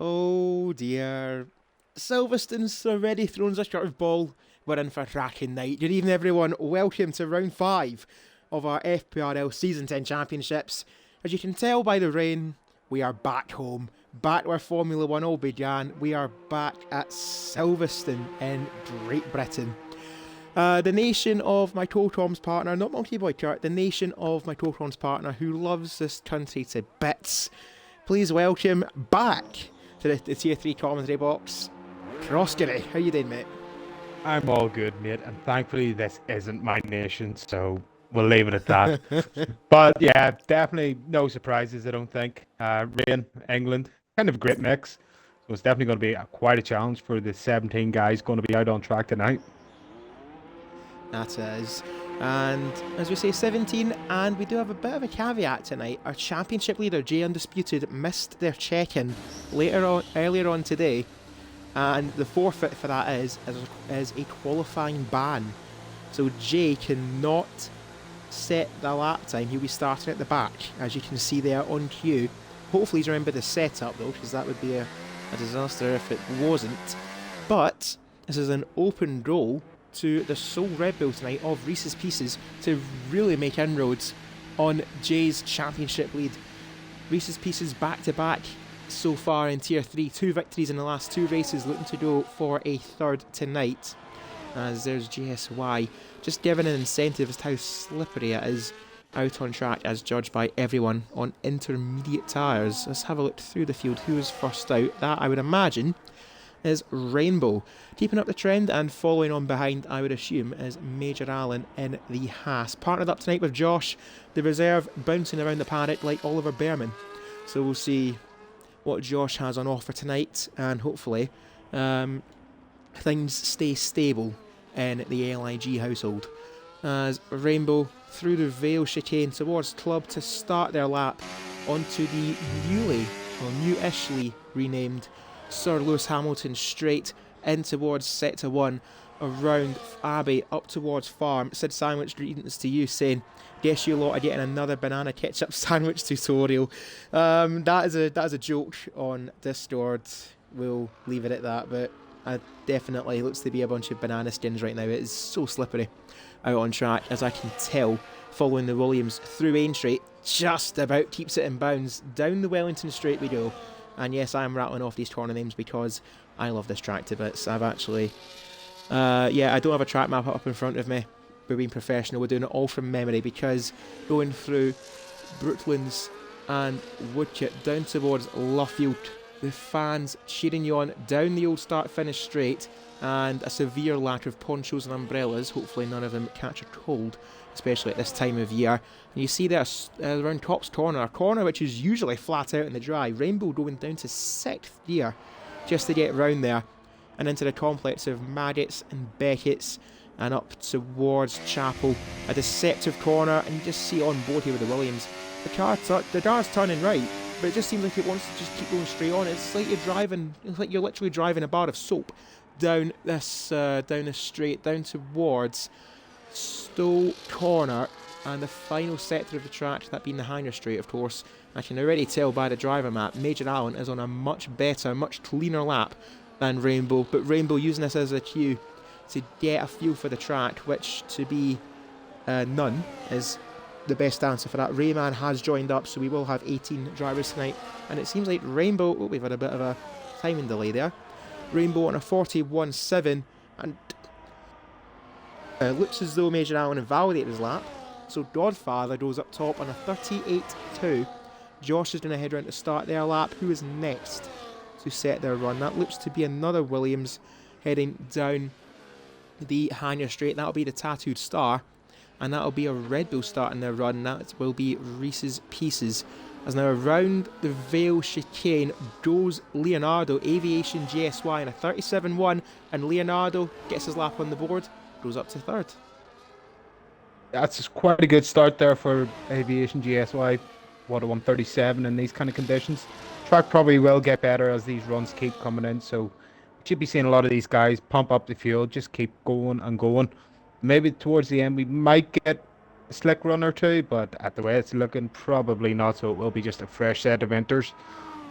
Oh dear. Silverstone's already thrown us a curveball. We're in for a cracking night. Good evening, everyone. Welcome to round 5 of our FPRL Season 10 Championships. As you can tell by the rain, we are back home. Back where Formula 1 all began. We are back at Silverstone in Great Britain. The nation of my Totom's partner, not Monkey Boy Kurt, the nation of my Totom's partner who loves this country to bits. Please welcome back to the Tier 3 commentary box, Croskery. How you doing, mate? I'm all good, mate, and thankfully this isn't my nation, so we'll leave it at that. But yeah, definitely no surprises, I don't think. Rain, England, kind of a great mix. So it's definitely going to be quite a challenge for the 17 guys going to be out on track tonight. That is. And as we say, 17, and we do have a bit of a caveat tonight. Our championship leader, J Undisputed, missed their check-in earlier on today, and the forfeit for that is a qualifying ban. So Jay cannot set the lap time. He'll be starting at the back, as you can see there on cue. Hopefully he's remembered the setup though, because that would be a disaster if it wasn't. But this is an open goal to the sole Red Bull tonight of Reese's Pieces to really make inroads on Jay's championship lead. Reese's Pieces back to back so far in Tier 3, 2 victories in the last 2 races, looking to go for a third tonight. As there's JSY, just giving an incentive as to how slippery it is out on track as judged by everyone on intermediate tyres. Let's have a look through the field. Who is first out? That, I would imagine, is Rainbow. Keeping up the trend and following on behind, I would assume, is Major Allen in the Haas. Partnered up tonight with Josh, the reserve, bouncing around the paddock like Oliver Behrman. So we'll see what Josh has on offer tonight, and hopefully things stay stable in the LIG household. As Rainbow through the Vale chicane towards Club to start their lap onto the new-ishly renamed Sir Lewis Hamilton straight in towards Sector 1, around Abbey, up towards Farm. Sid Sandwich, greetings to you, saying, guess you lot are getting another banana ketchup sandwich tutorial. That is a joke on Discord. We'll leave it at that, but definitely looks to be a bunch of banana skins right now. It is so slippery out on track, as I can tell, following the Williams through Ain Straight, just about keeps it in bounds. Down the Wellington Straight we go. And yes, I am rattling off these corner names because I love this track to bits. I've actually... I don't have a track map up in front of me. We're being professional. We're doing it all from memory because going through Brooklands and Woodcote down towards Luffield, the fans cheering you on down the old start-finish straight, and a severe lack of ponchos and umbrellas. Hopefully none of them catch a cold, especially at this time of year. And you see there around Copse Corner, a corner which is usually flat out in the dry. Rainbow going down to 6th gear just to get round there and into the complex of Maggots and Beckett's and up towards Chapel. A deceptive corner, and you just see on board here with the Williams. The car's turning right, but it just seems like it wants to just keep going straight on. It's like you're literally driving a bar of soap down this straight, down towards Stowe Corner, and the final sector of the track, that being the Hanger Straight, of course. I can already tell by the driver map, Major Allen is on a much better, much cleaner lap than Rainbow, but Rainbow using this as a cue to get a feel for the track, which to be none is the best answer for that. Rayman has joined up, so we will have 18 drivers tonight, and it seems like Rainbow, we've had a bit of a timing delay there. Rainbow on a 41.7, and looks as though Major Allen invalidated his lap. So Godfather goes up top on a 38.2. Josh is going to head round to start their lap. Who is next to set their run? That looks to be another Williams heading down the Hanger Straight. That'll be the Tattooed Star, and that'll be a Red Bull starting their run. That will be Reese's Pieces. As now around the Vale chicane goes Leonardo, Aviation GSY in a 37.1, and Leonardo gets his lap on the board, goes up to 3rd. That's quite a good start there for Aviation GSY. What, a 137 in these kind of conditions. Track probably will get better as these runs keep coming in, so we should be seeing a lot of these guys pump up the fuel, just keep going and going. Maybe towards the end we might get a slick run or two, but at the way it's looking, probably not, so it will be just a fresh set of enters.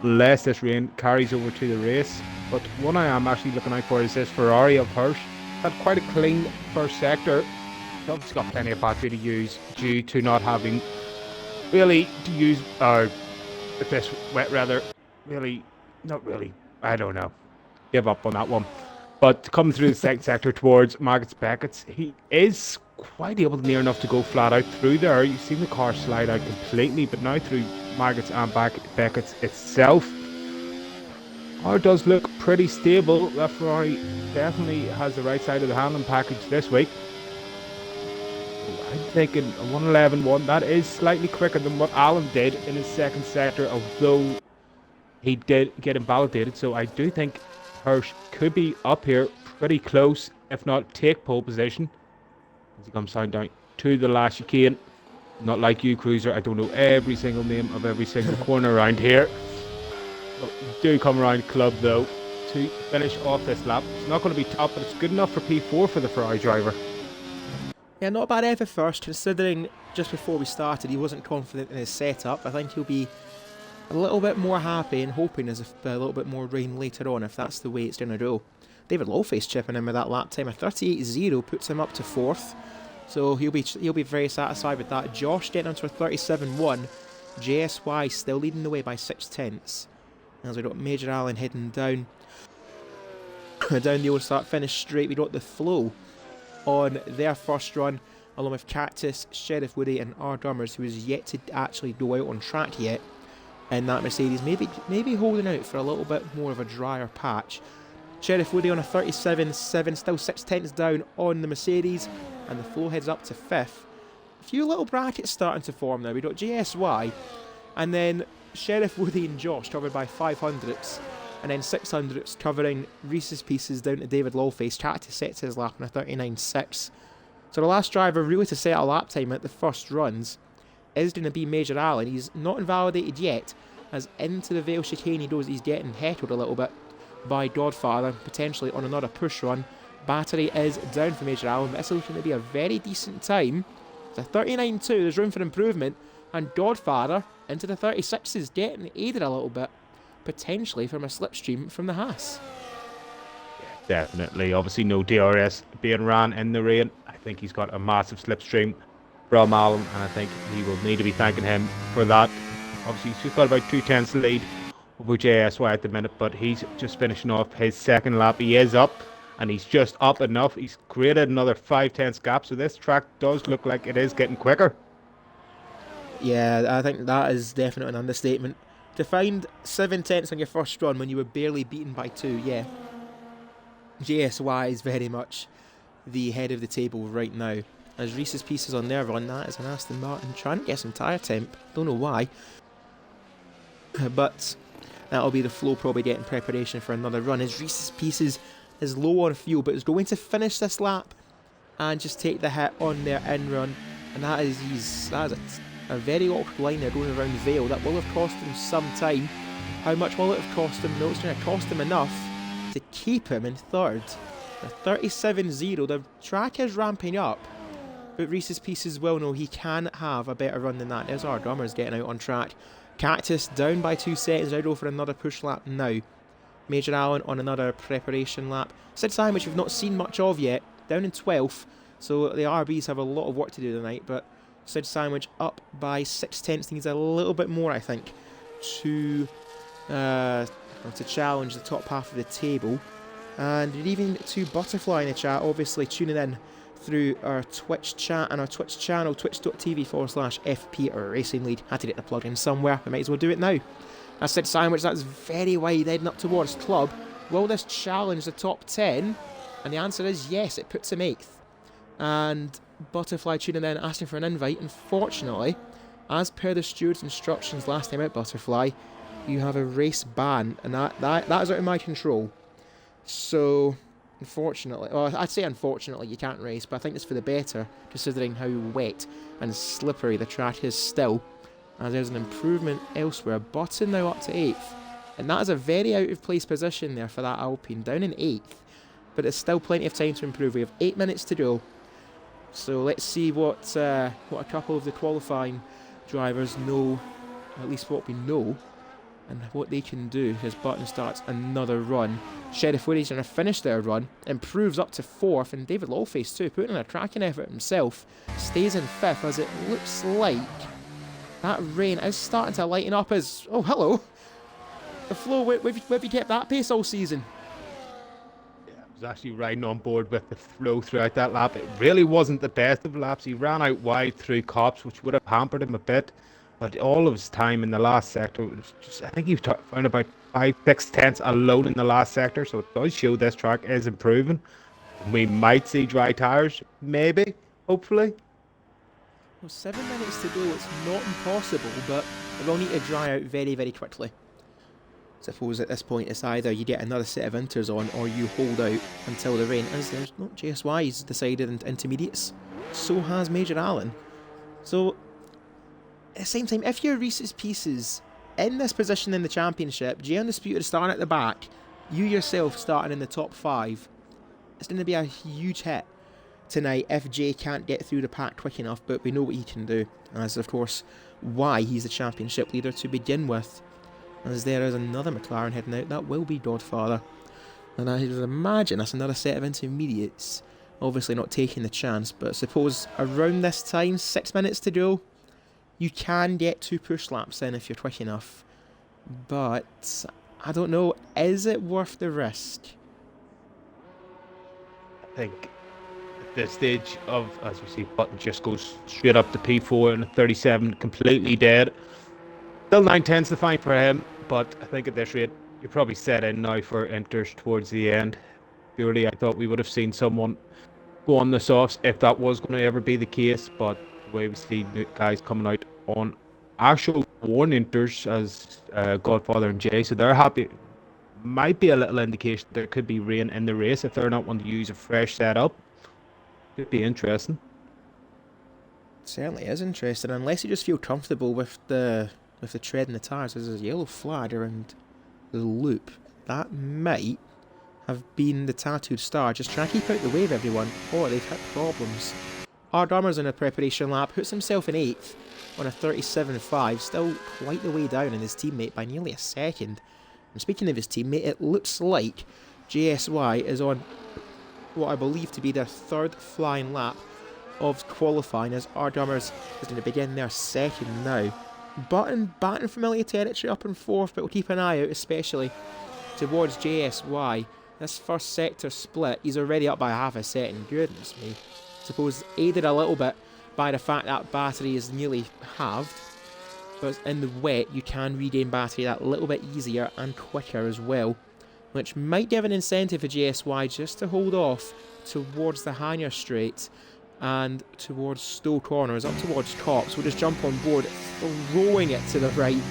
unless this rain carries over to the race. But what I am actually looking out for is this Ferrari of Hirsch. Had quite a clean first sector. He's obviously got plenty of battery to use due to not having really to use this wet weather. Really, not really. I don't know. Give up on that one. But coming through the second sector towards Margaret's Beckett's, he is quite able to near enough to go flat out through there. You've seen the car slide out completely, but now through Margaret's and Beckett's itself. Car does look pretty stable. That Ferrari definitely has the right side of the handling package this week. I'm thinking a 1:11.1. That is slightly quicker than what Alan did in his second sector, although he did get invalidated. So I do think Hirsch could be up here pretty close, if not take pole position. As he comes down to the last chicane. Not like you, Cruiser. I don't know every single name of every single corner around here. But we do come around club though to finish off this lap. It's not going to be top, but it's good enough for P4 for the Ferrari driver. Yeah, not a bad effort first, considering just before we started he wasn't confident in his setup. I think he'll be a little bit more happy and hoping there's a little bit more rain later on if that's the way it's going to go. David Lowface chipping in with that lap time. A 38.0 puts him up to 4th. So he'll be very satisfied with that. Josh getting onto a 37.1. JSY still leading the way by 6/10. As we got Major Allen heading down the old start finish straight. We got the Flow on their first run, along with Cactus, Sheriff Woody and R. Dummers, who is yet to actually go out on track yet. And that Mercedes maybe holding out for a little bit more of a drier patch. Sheriff Woody on a 37.7, still 6/10 down on the Mercedes, and the Flow heads up to 5th. A few little brackets starting to form now. We got JSY, and then Sheriff Woody and Josh covered by 500ths, and then 600ths covering Reese's Pieces down to David Lawface. Cactus sets his lap on a 39.6. So the last driver really to set a lap time at the first runs is going to be Major Allen. He's not invalidated yet, as into the Vale chicane he knows he's getting heckled a little bit by Godfather, potentially on another push run. Battery is down for Major Allen, but this is looking to be a very decent time. It's a 39.2, there's room for improvement, and Godfather into the 36s, getting aided a little bit, potentially from a slipstream from the Haas. Definitely. Obviously no DRS being ran in the rain. I think he's got a massive slipstream from Allen, and I think he will need to be thanking him for that. Obviously he's just got about 2/10 lead over JSY at the minute, but he's just finishing off his second lap. He is up, and he's just up enough. He's created another 5/10 gap, so this track does look like it is getting quicker. Yeah, I think that is definitely an understatement. To find 7/10 on your first run when you were barely beaten by 2, yeah. JSY is very much the head of the table right now. As Reese's Pieces on their run, that is an Aston Martin trying to get some tyre temp. Don't know why. But that'll be the Flow probably getting preparation for another run. As Reese's Pieces is low on fuel, but is going to finish this lap and just take the hit on their in run. And that is a very awkward line there going around Vale. That will have cost him some time. How much will it have cost him? No, it's going to cost him enough to keep him in 3rd. A 37.0. The track is ramping up, but Reese's Pieces will know he can have a better run than that. There's our Drummers getting out on track. Cactus down by 2 seconds. I'd go for another push lap now. Major Allen on another preparation lap. Sid Sandwich we've not seen much of yet, down in 12th. So the RBs have a lot of work to do tonight, but Sid Sandwich up by 6/10. Needs a little bit more, I think, to challenge the top half of the table. And even to Butterfly in the chat, obviously tuning in through our Twitch chat and our Twitch channel, twitch.tv/FPRL Racing Lead. Had to get the plug in somewhere, I might as well do it now. I said Sandwich, that's very wide heading up towards Club. Will this challenge the top 10? And the answer is yes, it puts him 8th. And Butterfly tuning in, asking for an invite. Unfortunately, as per the steward's instructions last time out, Butterfly, you have a race ban, and that is out of my control. So, unfortunately, well, I'd say unfortunately you can't race, but I think it's for the better, considering how wet and slippery the track is still. As there's an improvement elsewhere. Button now up to 8th, and that is a very out of place position there for that Alpine, down in 8th, but there's still plenty of time to improve. We have 8 minutes to go, so let's see what a couple of the qualifying drivers know, at least what we know And what they can do as Button starts another run. Sheriff Woody's going to finish their run, improves up to 4th, and David Lawface too, putting in a tracking effort himself, stays in 5th as it looks like that rain is starting to lighten up as... Oh, hello! The Flo, where have you kept that pace all season? Yeah, I was actually riding on board with the flow throughout that lap. It really wasn't the best of laps. He ran out wide through Cops, which would have hampered him a bit. But all of his time in the last sector was just, I think he found about 5-6 tenths alone in the last sector. So it does show this track is improving. We might see dry tires, maybe, hopefully. Well, 7 minutes to go, it's not impossible, but they'll need to dry out very, very quickly. Suppose at this point it's either you get another set of inters on or you hold out until the rain, as there's not JSY's decided into intermediates. So has Major Allen. So, at the same time, if you're Reese's Pieces in this position in the championship, Jay Undisputed starting at the back, you yourself starting in the top 5, it's going to be a huge hit tonight if Jay can't get through the pack quick enough, but we know what he can do, as of course why he's the championship leader to begin with. As there is another McLaren heading out, that will be Godfather. And I would imagine that's another set of intermediates. Obviously not taking the chance, but I suppose around this time, 6 minutes to go, you can get 2 push laps in if you're quick enough. But, I don't know, is it worth the risk? I think at this stage of, as we see, Button just goes straight up to P4 and 37, completely dead. Still 9 tenths to find for him, but I think at this rate, you're probably set in now for enters towards the end. Purely, I thought we would have seen someone go on the softs if that was going to ever be the case, but the way we see guys coming out on actual worn enters as Godfather and Jay, so they're happy. Might be a little indication there could be rain in the race if they're not wanting to use a fresh setup. Could be interesting. It certainly is interesting, unless you just feel comfortable with the tread and the tyres. There's a yellow flag around the loop. That might have been the tattooed star. Just trying to keep out the way of everyone. Oh, they've hit problems. Armor's in a preparation lap, puts himself in 8th on a 37.5, still quite the way down in his teammate by nearly a second. And speaking of his teammate, it looks like JSY is on what I believe to be their 3rd flying lap of qualifying, as Armor's is going to begin their 2nd now. Button batting familiar territory up in 4th, but we'll keep an eye out, especially towards JSY. This first sector split, he's already up by half a second. Goodness me. Suppose aided a little bit by the fact that battery is nearly halved. But in the wet, you can regain battery that little bit easier and quicker as well, which might give an incentive for JSY just to hold off towards the Hanyar Straight and towards Stowe Corners, up towards Cops. We'll just jump on board, throwing it to the right,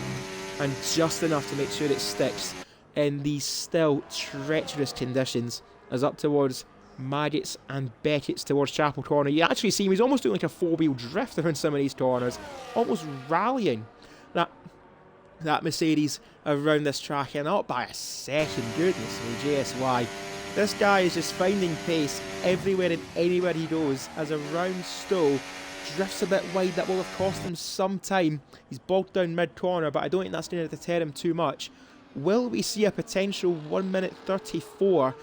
and just enough to make sure it sticks in these still treacherous conditions, as up towards Maggots and Beckett's towards Chapel Corner. You actually see him, he's almost doing like a 4-wheel drift around some of these corners, almost rallying that Mercedes around this track, and up by a second. Goodness me, JSY. This guy is just finding pace everywhere and anywhere he goes, as around Stowe drifts a bit wide. That will have cost him some time. He's bogged down mid-corner, but I don't think that's going to deter him too much. Will we see a potential 1 minute 34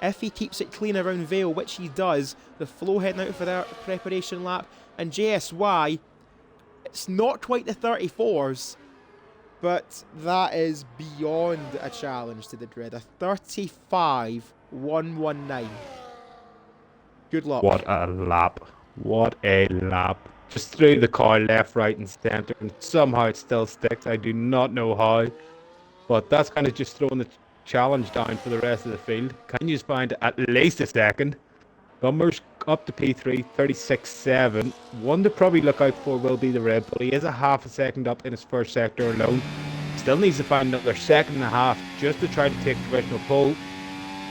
if he keeps it clean around Vale, which he does? The Flow heading out for their preparation lap, and JSY, it's not quite the 34s, but that is beyond a challenge to the grid. A 35.119. Good luck. What a lap. What a lap. Just through the car, left, right, and centre, and somehow it still sticks. I do not know how. But that's kind of just throwing the challenge down for the rest of the field. Can you just find at least a second? Gummer's up to P3, 36.7. One to probably look out for will be the Red Bull. He is a half a second up in his first sector alone. Still needs to find another 1.5 seconds just to try to take provisional pole.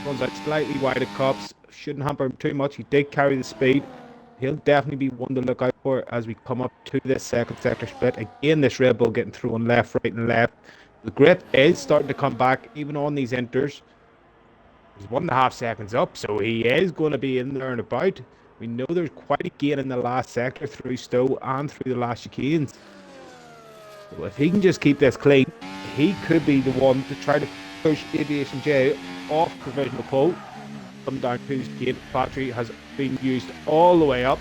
Runs out slightly wide of Cops. Shouldn't hamper him too much. He did carry the speed. He'll definitely be one to look out for as we come up to this second sector split. Again, this Red Bull getting through on left, right, and left. The grip is starting to come back even on these enters. He's 1.5 seconds up, so he is going to be in there and about. We know there's quite a gain in the last sector through Stowe and through the last chicanes. So if he can just keep this clean, he could be the one to try to push Aviation J off provisional pole. Come down to his gate. Battery has been used all the way up.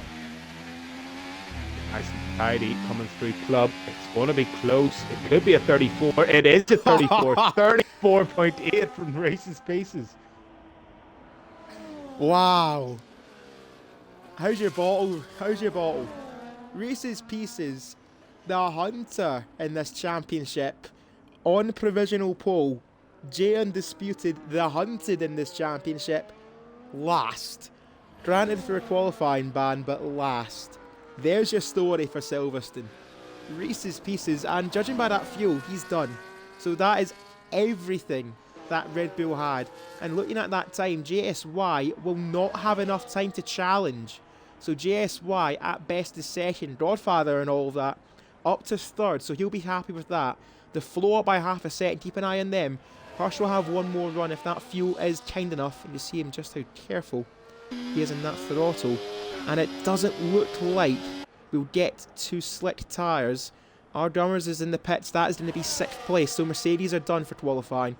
Nice and tidy coming through club. It's going to be close. It could be a 34. It is a 34. 34.8 from Reese's Pieces. Wow. How's your bottle? How's your bottle? Reese's Pieces, the hunter in this championship, on provisional pole. Jay Undisputed, the hunted in this championship, last. Granted for a qualifying ban, but last. There's your story for Silverstone. Reese's Pieces, and judging by that fuel, he's done. So that is everything that Red Bull had. And looking at that time, JSY will not have enough time to challenge. So JSY at best is second, Godfather and all of that, up to third, so he'll be happy with that. The flow up by half a second, keep an eye on them. Hirsch will have one more run if that fuel is kind enough, and you see him just how careful he is in that throttle. And it doesn't look like we'll get to slick tyres. Our Drummers is in the pits, that is going to be 6th place, so Mercedes are done for qualifying.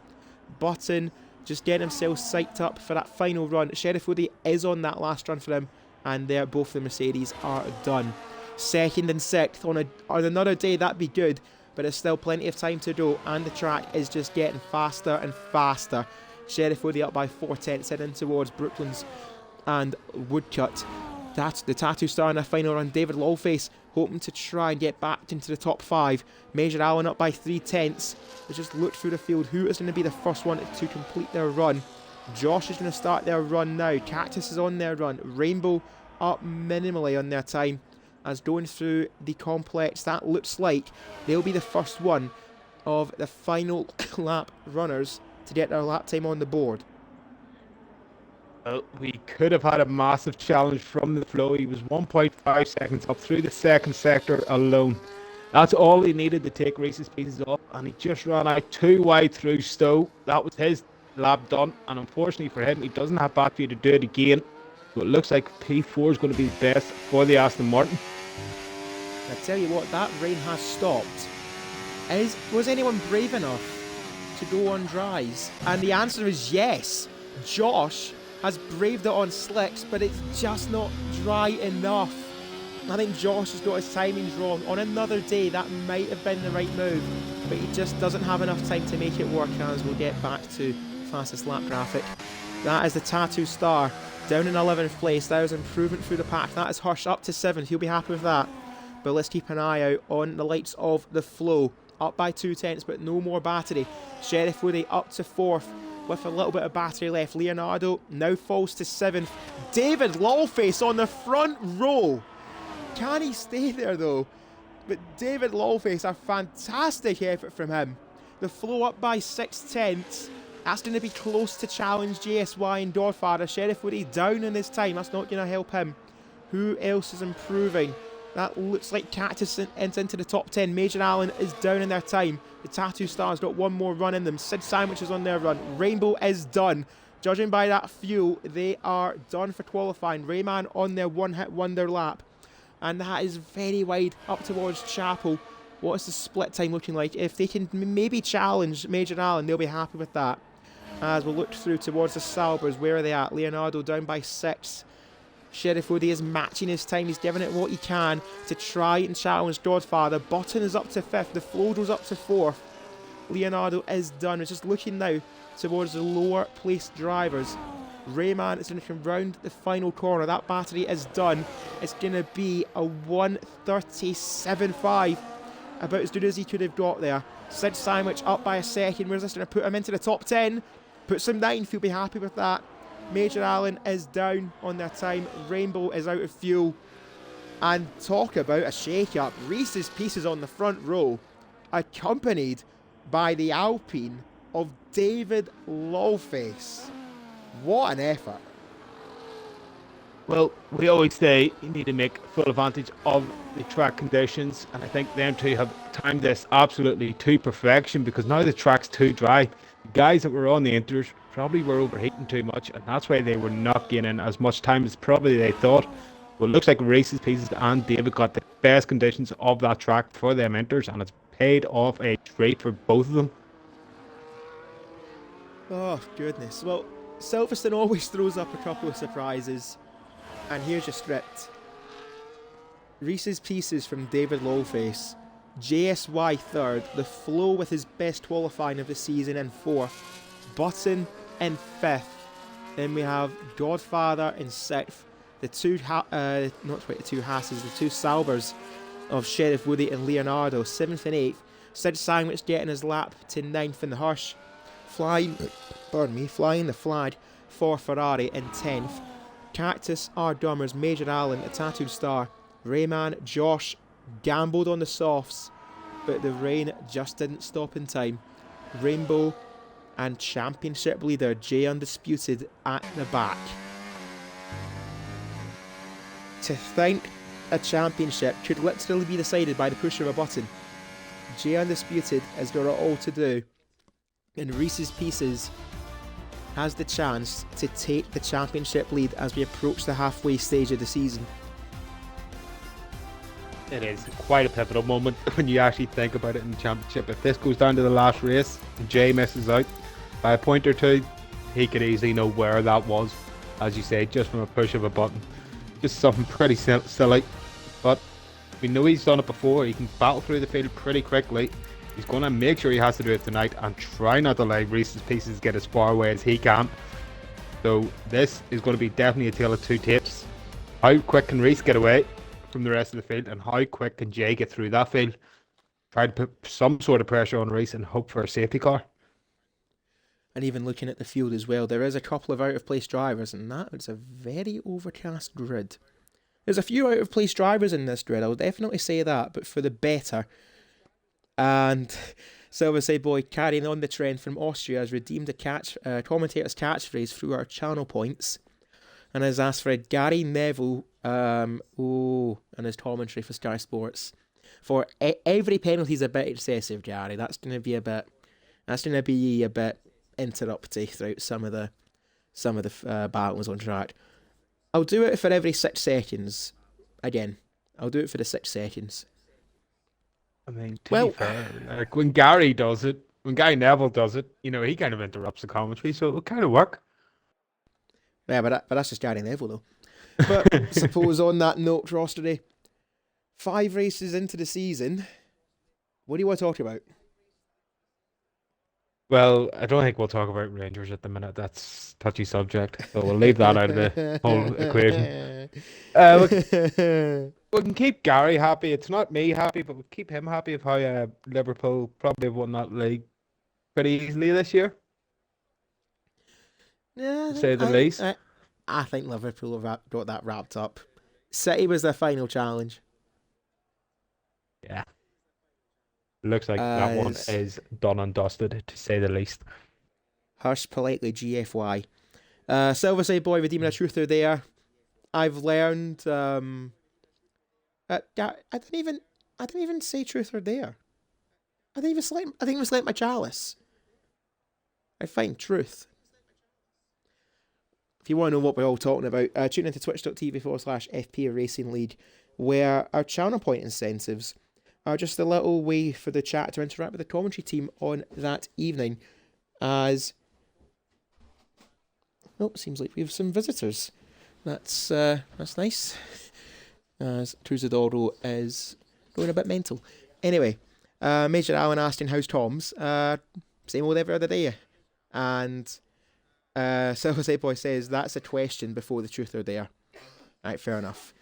Button just getting himself psyched up for that final run. Sheriff Woody is on that last run for him, and there both the Mercedes are done. 2nd and 6th on another day, that'd be good, but there's still plenty of time to go, and the track is just getting faster and faster. Sheriff Woody up by 4/10, heading towards Brooklands and Woodcut. That's the Tattoo Star in a final run. David Lawface hoping to try and get back into the top 5. Major Allen up by 3/10. Let's just look through the field. Who is going to be the first one to complete their run? Josh is going to start their run now. Cactus is on their run. Rainbow up minimally on their time. As going through the complex, that looks like they'll be the first one of the final lap runners to get their lap time on the board. Well, we could have had a massive challenge from the flow. He was 1.5 seconds up through the 2nd sector alone. That's all he needed to take Reese's Pieces off, and he just ran out too wide through Stowe. That was his lap done, and unfortunately for him, he doesn't have battery to do it again. So it looks like P4 is going to be the best for the Aston Martin. I tell you what, that rain has stopped. Was anyone brave enough to go on dries? And the answer is yes. Josh has braved it on slicks, but it's just not dry enough. I think Josh has got his timings wrong. On another day, that might have been the right move, but he just doesn't have enough time to make it work, as we'll get back to fastest lap graphic. That is the Tattoo Star, down in 11th place. That is improvement through the pack. That is Hirsch up to 7th. He'll be happy with that. But let's keep an eye out on the likes of the flow. Up by 2/10, but no more battery. Sheriff Woody up to 4th with a little bit of battery left. Leonardo now falls to 7th. David Lawface on the front row. Can he stay there though? But David Lawface, a fantastic effort from him. The flow up by 6/10. That's going to be close to challenge JSY and Godfather. Sheriff Woody down in his time. That's not going to help him. Who else is improving? That looks like Cactus into the top 10. Major Allen is down in their time. The Tattoo Star's got one more run in them. Sid Sandwich is on their run. Rainbow is done. Judging by that fuel, they are done for qualifying. Rayman on their one-hit wonder lap. And that is very wide up towards Chapel. What is the split time looking like? If they can maybe challenge Major Allen, they'll be happy with that. As we'll look through towards the Salbers, where are they at? Leonardo down by 6. Sheriff Woody is matching his time. He's giving it what he can to try and challenge Godfather. Button is up to 5th. The flow goes up to 4th. Leonardo is done. It's just looking now towards the lower placed drivers. Rayman is going to come round the final corner. That battery is done. It's going to be a 1:37.5. About as good as he could have got there. Sid Sandwich up by a second. Where's this going to put him into the top 10? Puts him 9th. He'll be happy with that. Major Allen is down on their time. Rainbow is out of fuel. And talk about a shake-up. Reese's Pieces on the front row, accompanied by the Alpine of David Lawface. What an effort. Well, we always say you need to make full advantage of the track conditions, and I think them two have timed this absolutely to perfection, because now the track's too dry. The guys that were on the inters probably were overheating too much, and that's why they were not gaining as much time as probably they thought. Well, it looks like Reese's Pieces and David got the best conditions of that track for them inters, and it's paid off a treat for both of them. Oh, goodness. Well, Silverstone always throws up a couple of surprises. And here's your script. Reese's Pieces from David Lawface. JSY third. The Flow with his best qualifying of the season in fourth. Button in fifth. Then we have Godfather in sixth. The two Hasses, the two Saubers of Sheriff Woody and Leonardo, seventh and eighth. Sid Sandwich getting his lap to ninth in the Hirsch. Flying the flag for Ferrari in 10th. Cactus, R. Dummers, Major Allen, a tattooed star. Rayman, Josh gambled on the softs, but the rain just didn't stop in time. Rainbow and championship leader Jay Undisputed at the back. To think a championship could literally be decided by the push of a button. Jay Undisputed has got it all to do, and Reese's Pieces has the chance to take the championship lead as we approach the halfway stage of the season. It is quite a pivotal moment when you actually think about it in the championship. If this goes down to the last race and Jay misses out by a point or two, he could easily know where that was, as you say, just from a push of a button. Just something pretty silly, but we know he's done it before. He can battle through the field pretty quickly. He's going to make sure he has to do it tonight and try not to let Reese's Pieces get as far away as he can. So this is going to be definitely a tale of two tapes. How quick can Reese get away from the rest of the field, and how quick can Jay get through that field? Try to put some sort of pressure on Reese and hope for a safety car. And even looking at the field as well, there is a couple of out-of-place drivers, and that is a very overcast grid. There's a few out-of-place drivers in this grid, I'll definitely say that, but for the better. And Silver Side Boy, carrying on the trend from Austria, has redeemed a commentator's catchphrase through our channel points, and has asked for a Gary Neville and his commentary for Sky Sports. For every penalty's a bit excessive, Gary. That's going to be a bit interrupty throughout some of the battles on track. I'll do it for every 6 seconds. Again, I'll do it for the 6 seconds. I mean, to be fair, like when Gary Neville does it, you know, he kind of interrupts the commentary, so it'll kind of work. Yeah, but that's just Gary Neville, though. But suppose on that note, Rostery, 5 races into the season, what do you want to talk about? Well, I don't think we'll talk about Rangers at the minute. That's a touchy subject, so we'll leave that out of the whole equation. We can keep Gary happy. It's not me happy, but we'll keep him happy of how Liverpool probably have won that league pretty easily this year. Yeah, to say the least. I think Liverpool have got that wrapped up. City was their final challenge. Yeah. Looks like that one is done and dusted, to say the least. Hush politely, GFY. Silverside Boy redeeming a truther there. I've learned. I didn't even say truther there. I think it was like my chalice. I find truth. If you want to know what we're all talking about, tune into twitch.tv/FPRL Racing League, where our channel point incentives are just a little way for the chat to interact with the commentary team on that evening. As seems like we have some visitors. That's nice. As Truzadoro is going a bit mental. Anyway, Major Allen asking how's Tom's. Same old every other day. And Silver Side Boy says that's a question before the truth are there. Right, fair enough.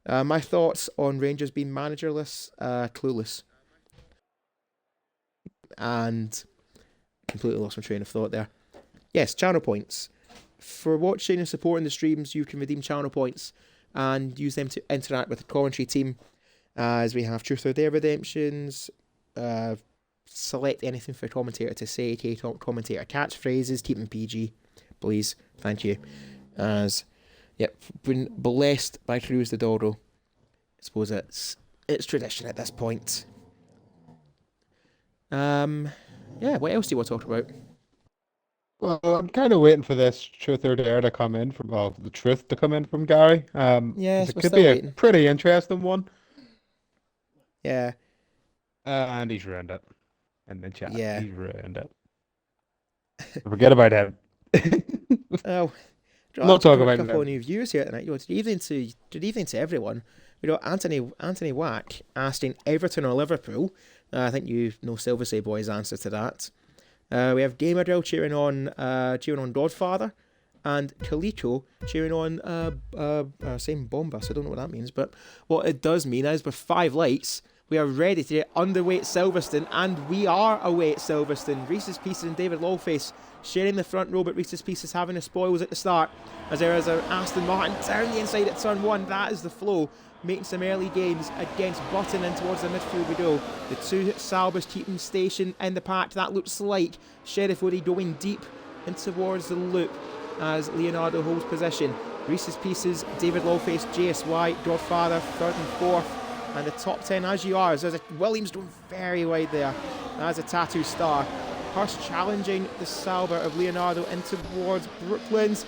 My thoughts on Rangers being managerless, clueless. And completely lost my train of thought there. Yes, channel points. For watching and supporting the streams, you can redeem channel points and use them to interact with the commentary team. As we have Truth or Dare redemptions, select anything for a commentator to say, commentator catchphrases, keep them PG, please, thank you. As been blessed by Cruz the Dodo. I suppose it's tradition at this point. What else do you want to talk about? Well, I'm kind of waiting for this truth or dare to come in the truth to come in from Gary. Yes, it we're could still be waiting. a pretty interesting one. Yeah. And he's ruined it. In the chat, Yeah. he's ruined it. Forget about him. Oh, Not we've talking got a about couple of him. new viewers here tonight. Good evening to everyone. We got Anthony Wack asking Everton or Liverpool. I think you know Silversea Boy's answer to that. We have Gamer Drill cheering on Godfather, and Kalito cheering on same Bombas. I don't know what that means, but what it does mean is with 5 lights, we are ready to get underweight Silverstone, and we are away at Silverstone. Reese's Pieces and David Lawface sharing the front row, but Reese's Pieces having the spoils at the start, as there is an Aston Martin down the inside at turn 1. That is the flow, making some early gains against Button in towards the midfield we go. The 2 Salbers keeping station in the pack. That looks like Sheriff Woody going deep in towards the loop as Leonardo holds position. Reese's Pieces, David Lawface, JSY, Godfather, 3rd and 4th. And the top 10 as you are. There's a Williams doing very wide there. That's a Tattoo Star. Hurst challenging the Sauber of Leonardo in towards Brooklands.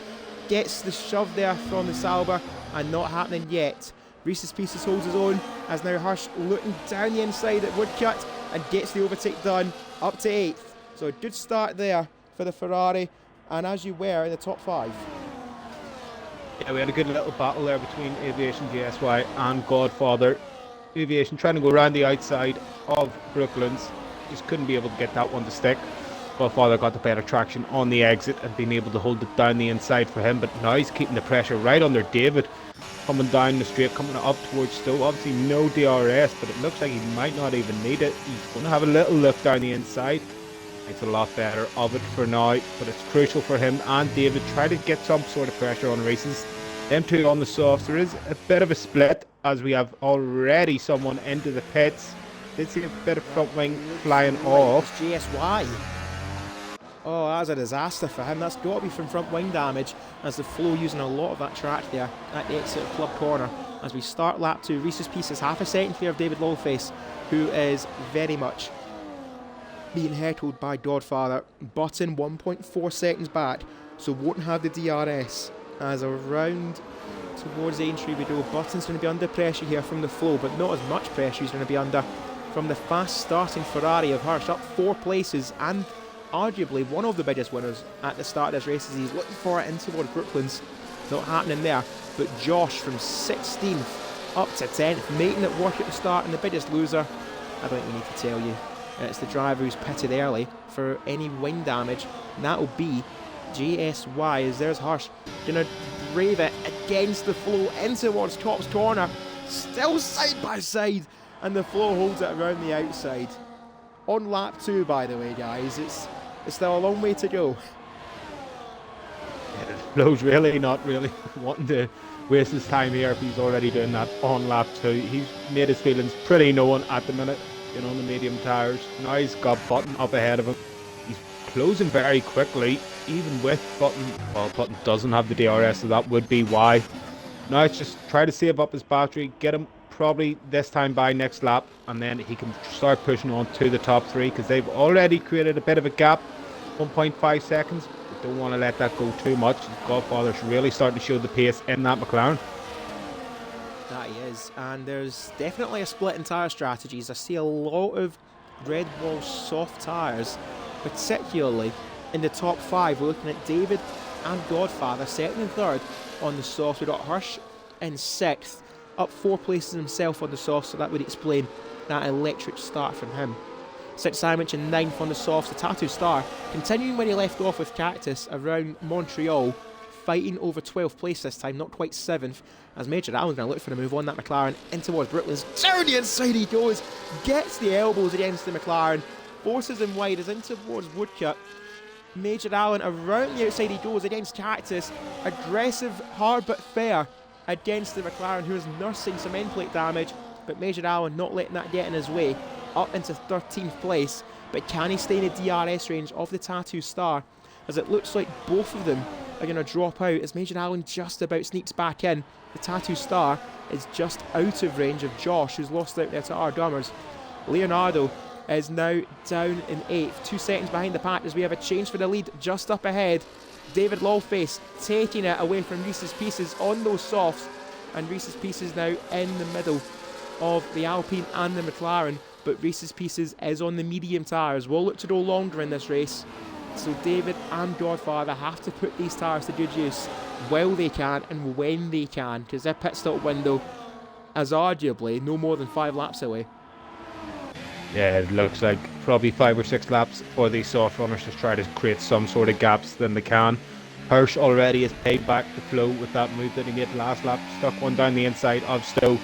Gets the shove there from the Sauber and not happening yet. Reese's Pieces holds his own as now Hurst looking down the inside at Woodcut and gets the overtake done up to 8th. So a good start there for the Ferrari, and as you were in the top 5. Yeah, we had a good little battle there between Aviation GSY and Godfather. Aviation trying to go around the outside of Brooklands. Just couldn't be able to get that one to stick. Godfather got the better traction on the exit and being able to hold it down the inside for him. But now he's keeping the pressure right under David. Coming down the straight, coming up towards Stowe. Obviously no DRS, but it looks like he might not even need it. He's going to have a little look down the inside. Makes a lot better of it for now. But it's crucial for him and David. Try to get some sort of pressure on races. Them 2 on the softs. There is a bit of a split as we have already someone into the pits. Did see a bit of front wing flying off. GSY. Oh, that's a disaster for him. That's got to be from front wing damage, as the flow using a lot of that track there at the exit of Club Corner. As we start lap 2, Reese's Pieces half a second clear of David Lawface, who is very much being heckled by Godfather. Button 1.4 seconds back, so won't have the DRS. As around towards the entry we go, Button's going to be under pressure here from the flow, but not as much pressure he's going to be under from the fast starting Ferrari of Hirsch, up 4 places, and arguably one of the biggest winners at the start of this race as he's looking for it in towards Brooklands. Not happening there, but Josh from 16th up to 10th, making it work at the start, and the biggest loser, I don't think we need to tell you, it's the driver who's pitted early for any wing damage, and that'll be JSY, as there's Hirsch gonna brave it against the flow in towards Cop's Corner, still side by side, and the flow holds it around the outside. On lap 2, by the way, guys, it's still a long way to go. Yeah, Flow's really not really wanting to waste his time here if he's already doing that on lap 2. He's made his feelings pretty known at the minute, you know, on the medium tyres. Now he's got Button up ahead of him. He's closing very quickly, even with Button. Well, Button doesn't have the DRS, so that would be why. Now it's just try to save up his battery, get him probably this time by next lap, and then he can start pushing on to the top 3, because they've already created a bit of a gap, 1.5 seconds. But don't want to let that go too much. Godfather's really starting to show the pace in that McLaren. That he is, and there's definitely a split in tyre strategies. I see a lot of Red Bull soft tyres, particularly in the top 5. We're looking at David and Godfather, 2nd and 3rd on the soft. We've got Hirsch in 6th, up 4 places himself on the soft, so that would explain that electric start from him. 6th Sandwich in 9th on the softs. The Tattoo Star continuing where he left off with Cactus around Montreal, fighting over 12th place this time, not quite 7th, as Major Allen's going to look for the move on that McLaren in towards Brooklands. Down the inside he goes, gets the elbows against the McLaren, forces him wide as in towards Woodcut. Major Allen around the outside he goes against Cactus, aggressive, hard but fair against the McLaren, who is nursing some end plate damage, but Major Allen not letting that get in his way, up into 13th place. But can he stay in the DRS range of the Tattoo Star, as it looks like both of them are going to drop out as Major Allen just about sneaks back in. The Tattoo Star is just out of range of Josh, who's lost out there to our Gummers. Leonardo is now down in 8th, 2 seconds behind the pack as we have a change for the lead just up ahead. David Lawface taking it away from Reese's Pieces on those softs, and Reese's Pieces now in the middle of the Alpine and the McLaren. but Reese's Pieces is on the medium tyres. Will look to go longer in this race. So David and Godfather have to put these tyres to good use while they can and when they can, because their pit stop window is arguably no more than 5 laps away. Yeah, it looks like probably 5 or 6 laps for these soft runners to try to create some sort of gaps than they can. Hirsch already has paid back the flow with that move that he made last lap. Stuck one down the inside of Stowe.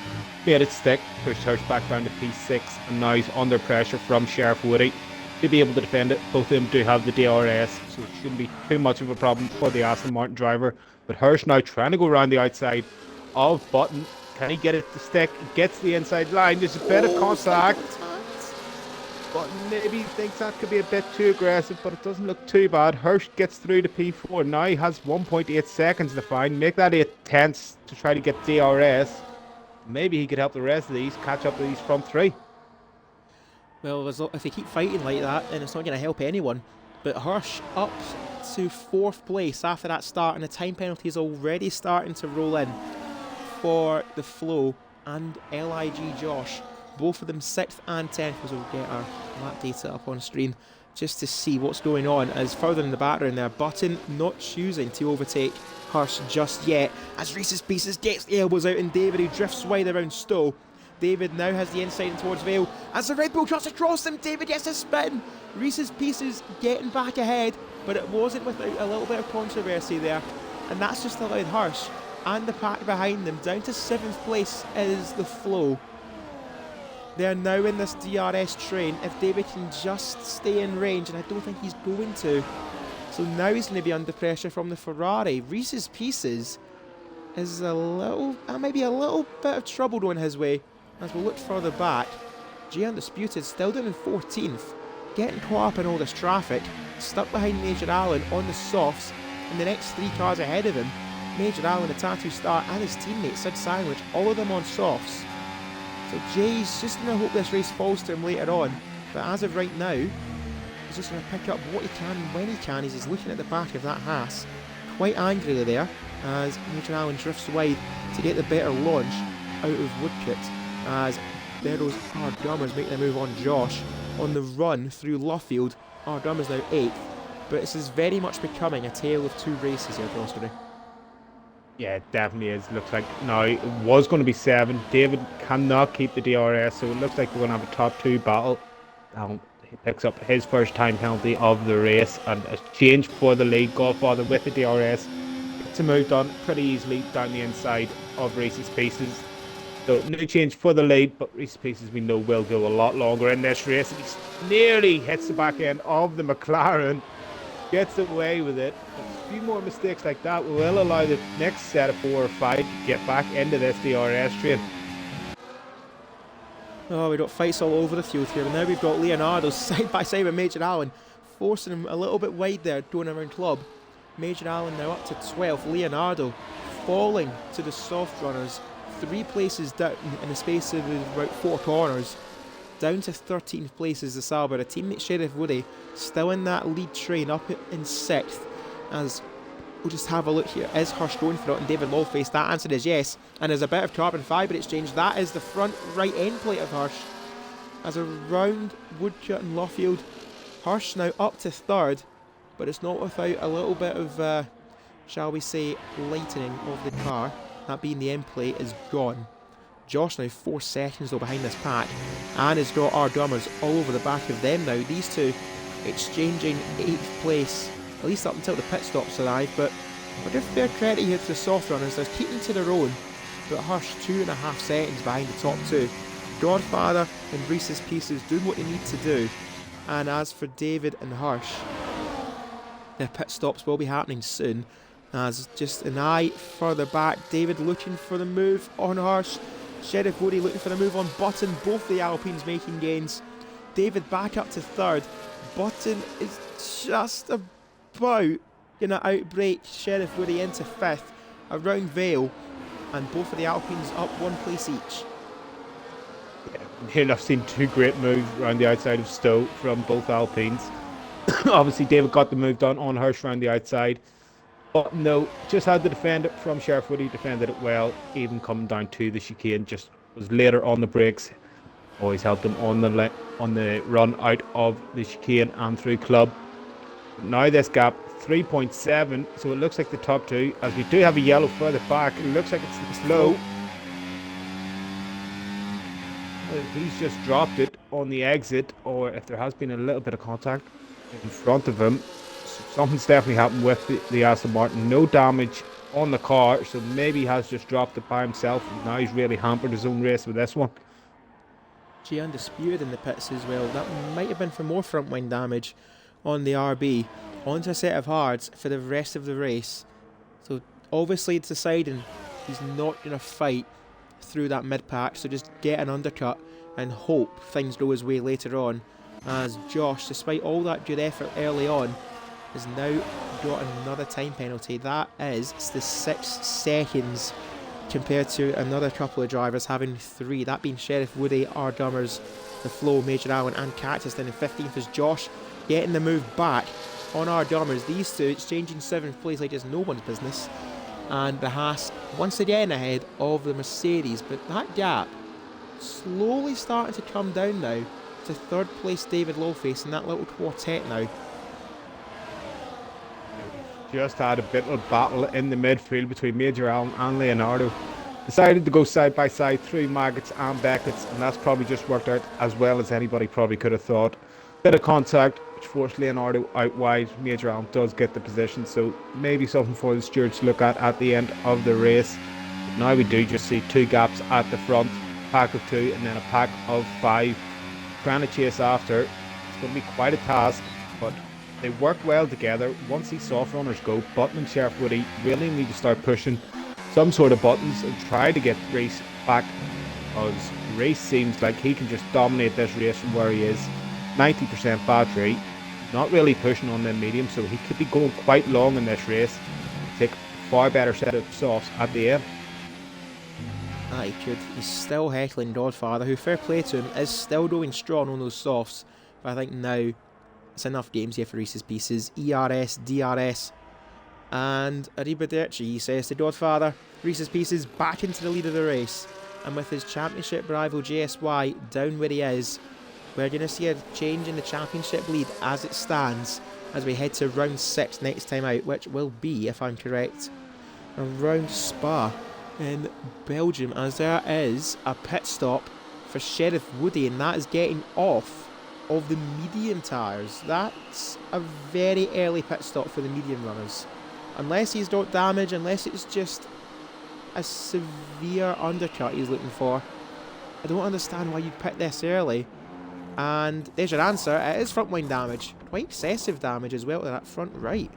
Made it stick, pushed Hirsch back down to P6, and now he's under pressure from Sheriff Woody to be able to defend it. Both of them do have the DRS, so it shouldn't be too much of a problem for the Aston Martin driver. But Hirsch now trying to go around the outside of Button. Can he get it to stick? Gets the inside line. There's a bit of contact. But maybe he thinks that could be a bit too aggressive, but it doesn't look too bad. Hirsch gets through to P4. Now he has 1.8 seconds to find. Make that 8 tenths to try to get DRS. Maybe he could help the rest of these catch up to these front 3. Well, if they keep fighting like that, then it's not going to help anyone. But Hirsch up to 4th place after that start, and the time penalty is already starting to roll in for the Flow and LIG Josh. Both of them 6th and 10th, as we'll get our lap data up on screen just to see what's going on. As further in the background there, Button not choosing to overtake Hirsch just yet, as Reese's Pieces gets the elbows out and David, who drifts wide around Stowe. David now has the inside in towards Vale. As the Red Bull cuts across them, David gets a spin. Reese's Pieces getting back ahead, but it wasn't without a little bit of controversy there. And that's just allowed Hirsch and the pack behind them down to 7th place is the Flow. They're now in this DRS train. If David can just stay in range, and I don't think he's going to. So now he's going to be under pressure from the Ferrari. Reese's Pieces is maybe a little bit of trouble going his way. As we look further back, G Undisputed still down in 14th, getting caught up in all this traffic, stuck behind Major Allen on the softs, and the next 3 cars ahead of him, Major Allen, the Tattoo Star, and his teammate Sid Sandwich, all of them on softs. So Jay's just going to hope this race falls to him later on, but as of right now, he's just going to pick up what he can and when he can. He's looking at the back of that Haas, quite angrily there, as Major Allen drifts wide to get the better launch out of Woodcote, as Berrow's Ardummer's making a move on Josh on the run through Luffield. Ardummer's now 8th, but this is very much becoming a tale of 2 races here, Prospery. Yeah, it definitely is. Looks like now it was going to be 7. David cannot keep the DRS, so it looks like we're going to have a top 2 battle. He picks up his first time penalty of the race, and a change for the lead. Godfather with the DRS gets a move done pretty easily down the inside of Reese's Pieces. So no change for the lead, but Reese's Pieces we know will go a lot longer in this race. And he nearly hits the back end of the McLaren, gets away with it. A few more mistakes like that will allow the next set of 4 or 5 to get back into this DRS train. Oh, we've got fights all over the field here. And now we've got Leonardo side by side with Major Allen, forcing him a little bit wide there, going around Club. Major Allen now up to 12th. Leonardo falling to the soft runners, 3 places down in the space of about 4 corners. Down to 13th place is the Sauber. A teammate Sheriff Woody still in that lead train up in 6th. As we'll just have a look here. Is Hirsch going for it? And David Lawface, that answer is yes. And there's a bit of carbon fibre exchange. That is the front right end plate of Hirsch. As around Woodcote and Luffield, Hirsch now up to 3rd, but it's not without a little bit of, shall we say, lightening of the car. That being the end plate is gone. Josh now 4 seconds though behind this pack, and has got our Dummers all over the back of them now. These two exchanging 8th place, at least up until the pit stops arrive, but I'll give fair credit here to the soft runners. They're keeping to their own, but Hirsch 2.5 seconds behind the top 2. Godfather and Reese's Pieces doing what they need to do, and as for David and Hirsch, their pit stops will be happening soon. As just an eye further back, David looking for the move on Hirsch, Sheriff Woody looking for the move on Button, both the Alpines making gains. David back up to 3rd. Button is just about going to outbreak Sheriff Woody into 5th around Vale, and both of the Alpines up 1 place each. Here I've seen 2 great moves around the outside of Stowe from both Alpines. Obviously David got the move done on Hirsch around the outside, but no, just had to defend it from Sheriff Woody, defended it well, even coming down to the chicane, just was later on the brakes. Always helped him on the run out of the chicane and through club. Now this gap 3.7, so it looks like the top two, as we do have a yellow further back. It looks like it's low. He's just dropped it on the exit, or if there has been a little bit of contact in front of him, something's definitely happened with the Aston Martin. No damage on the car, so maybe he has just dropped it by himself. Now he's really hampered his own race with this one. G undisputed in the pits as well. That might have been for more front wing damage on the RB. Onto a set of hards for the rest of the race. So obviously it's deciding he's not going to fight through that mid-pack, so just get an undercut and hope things go his way later on, as Josh, despite all that good effort early on, has now got another time penalty. That is the 6 seconds compared to another couple of drivers having 3, that being Sheriff Woody, R. Dummers, The Flow, Major Allen and Cactus. Then in 15th is Josh, getting the move back on R. Dummers. These two exchanging 7th place like it's no one's business, and the Haas once again ahead of the Mercedes, but that gap slowly starting to come down now to 3rd place David Lawface in that little quartet now. Just had a bit of battle in the midfield between Major Allen and Leonardo. Decided to go side by side through Maggots and Beckett's, and that's probably just worked out as well as anybody probably could have thought. Bit of contact which forced Leonardo out wide. Major Allen does get the position, so maybe something for the stewards to look at the end of the race. But now we do just see 2 gaps at the front, pack of 2 and then a pack of 5 trying to chase after. It's going to be quite a task, but they work well together. Once these soft runners go, Button and Sheriff Woody really need to start pushing some sort of buttons and try to get Reese back, because Reese seems like he can just dominate this race from where he is. 90% battery, not really pushing on them mediums, so he could be going quite long in this race. Take a far better set of softs at the end. He could. He's still heckling Godfather, who, fair play to him, is still going strong on those softs. But I think now it's enough games here for Reese's Pieces. ERS, DRS, and Arrivederci, says to Godfather. Reese's Pieces back into the lead of the race, and with his championship rival JSY down where he is, we're going to see a change in the championship lead as it stands as we head to round 6 next time out, which will be, if I'm correct, around Spa in Belgium, as there is a pit stop for Sheriff Woody, and that is getting off of the medium tyres. That's a very early pit stop for the medium runners. Unless he's got damage, unless it's just a severe undercut he's looking for, I don't understand why you'd pit this early. And there's your answer. It is front wing damage. Quite excessive damage as well to that front right.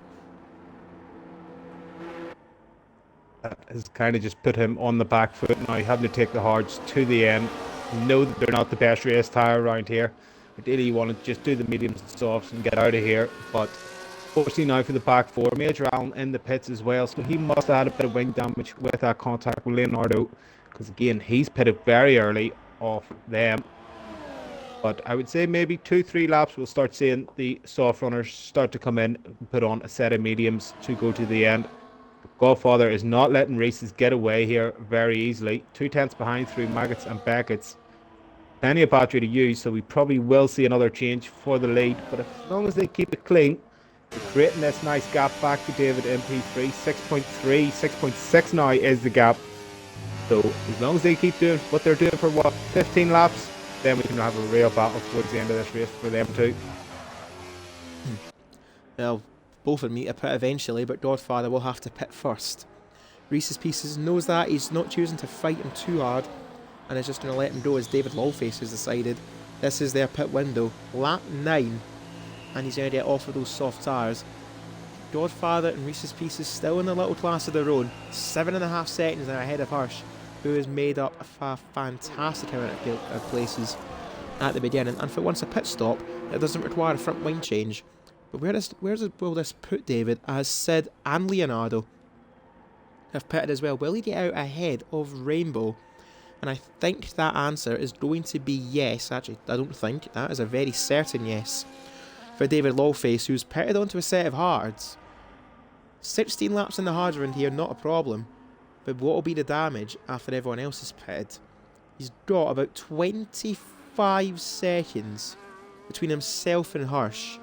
That has kind of just put him on the back foot now, having to take the hards to the end. You know that they're not the best race tyre around here. Ideally you want to just do the mediums and softs and get out of here, but fortunately now for the back 4, Major Allen in the pits as well, so he must have had a bit of wing damage with that contact with Leonardo, because again he's pitted very early off them. But I would say maybe 2-3 laps we'll start seeing the soft runners start to come in and put on a set of mediums to go to the end. Godfather is not letting races get away here very easily. 2 tenths behind through Maggots and Beckett's. Plenty of battery to use, so we probably will see another change for the lead. But as long as they keep it clean, they're creating this nice gap back to David MP3. 6.3, 6.6 now is the gap. So as long as they keep doing what they're doing for 15 laps, then we can have a real battle towards the end of this race for them too. Well, both of them need to pit eventually, but Godfather will have to pit first. Reese's Pieces knows that. He's not choosing to fight him too hard, and is just going to let him go, as David Lawface has decided. This is their pit window. Lap 9, and he's going to get off of those soft tyres. Godfather and Reese's Pieces still in the little class of their own. 7.5 seconds now ahead of Hirsch, who has made up a fantastic amount of places at the beginning. And for once a pit stop, it doesn't require a front wing change. But will this put David, as Sid and Leonardo have pitted as well? Will he get out ahead of Rainbow? And I think that answer is going to be yes. Actually, I don't think. That is a very certain yes for David Lawface, who's pitted onto a set of hards. 16 laps in the hards around here, not a problem. But what will be the damage after everyone else is pitted? He's got about 25 5 seconds between himself and Hirsch.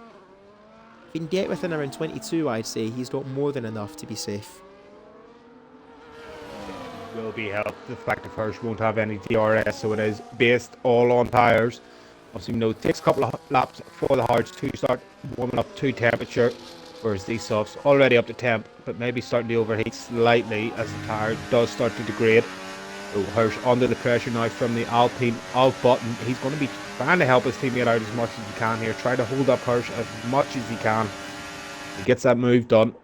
If he can get within around 22, I'd say he's got more than enough to be safe. Will be helped. The fact that Hirsch won't have any DRS, so it is based all on tyres. Obviously, you know, it takes a couple of laps for the hards to start warming up to temperature, whereas these softs already up to temp, but maybe starting to overheat slightly as the tyre does start to degrade. So Hirsch under the pressure now from the Alpine Alt button. He's going to be trying to help his teammate out as much as he can here. Try to hold up Hirsch as much as he can. He gets that move done.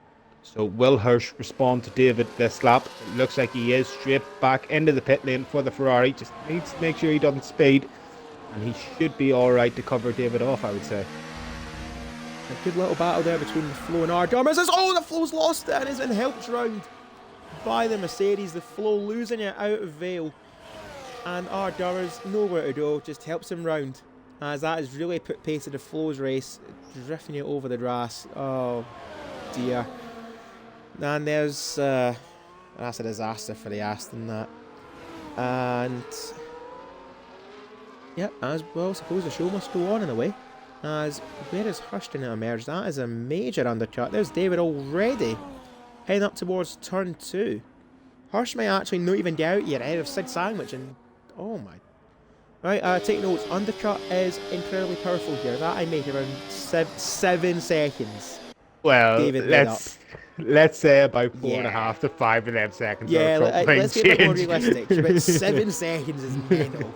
So will Hirsch respond to David this lap? It looks like he is straight back into the pit lane for the Ferrari. Just needs to make sure he doesn't speed. And he should be alright to cover David off, I would say. A good little battle there between the Flo and Ardom. Oh, the Flo's lost it and is in helped round by the Mercedes. The Flo losing it out of Vale. And Ardom nowhere to go, just helps him round. As that has really put pace to the Flo's race, drifting it over the grass. Oh dear. And there's that's a disaster for the Aston, that. And yeah, as well, I suppose the show must go on in a way. As where is Hirsch going to emerge? That is a major undercut. There's David already heading up towards turn 2. Hirsch may actually not even get out yet ahead of Sid Sandwich, and oh my. Right, take notes. Undercut is incredibly powerful here. That I make around 7 seconds. Well, David let's say about 4.5 to 5 of them seconds. Yeah, let's get a bit more realistic. But 7 seconds is mental.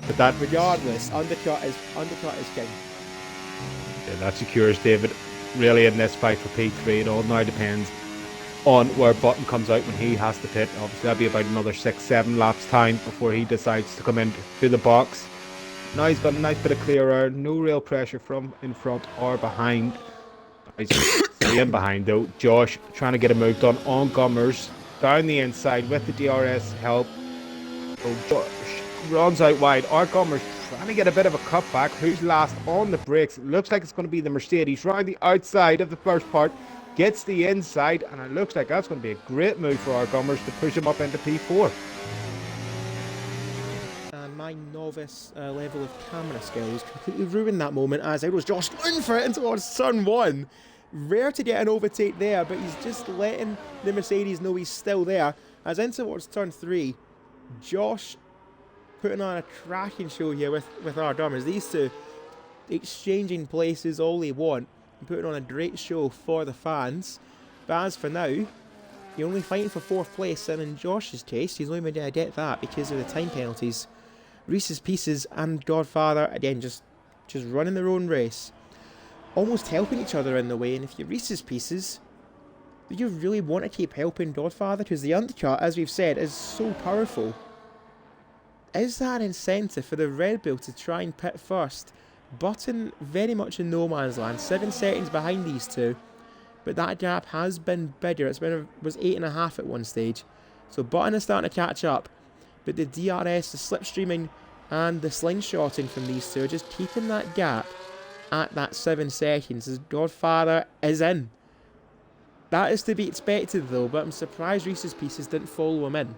But that, regardless, undercut is king. Yeah, that secures David really in this fight for P3. It all now depends on where Button comes out when he has to pit. Obviously, that'll be about another 6-7 laps time before he decides to come into the box. Now he's got a nice bit of clear air, no real pressure from in front or behind. He's in behind though. Josh trying to get a move done on Gummers down the inside with the DRS help. So Josh runs out wide. Our Gummers trying to get a bit of a cutback. Who's last on the brakes? Looks like it's going to be the Mercedes round the outside of the first part. Gets the inside, and it looks like that's going to be a great move for our Gummers to push him up into P4. And my novice level of camera skills completely ruined that moment as I was Josh going for it into towards turn 1. Rare to get an overtake there, but he's just letting the Mercedes know he's still there. As in towards turn 3, Josh putting on a cracking show here with our Dummers. These two exchanging places all they want and putting on a great show for the fans. But as for now, you're only fighting for 4th place, and in Josh's case, he's only going to get that because of the time penalties. Reese's Pieces and Godfather, again, just running their own race. Almost helping each other in the way, and if you're Reese's Pieces, do you really want to keep helping Godfather? Because the undercut, as we've said, is so powerful. Is that an incentive for the Red Bull to try and pit first? Button very much in no man's land, 7 seconds behind these two, but that gap has been bigger. Was 8.5 at one stage, so Button is starting to catch up, but the DRS, the slipstreaming and the slingshotting from these two are just keeping that gap at that 7 seconds as Godfather is in. That is to be expected though, but I'm surprised Reese's Pieces didn't follow him in.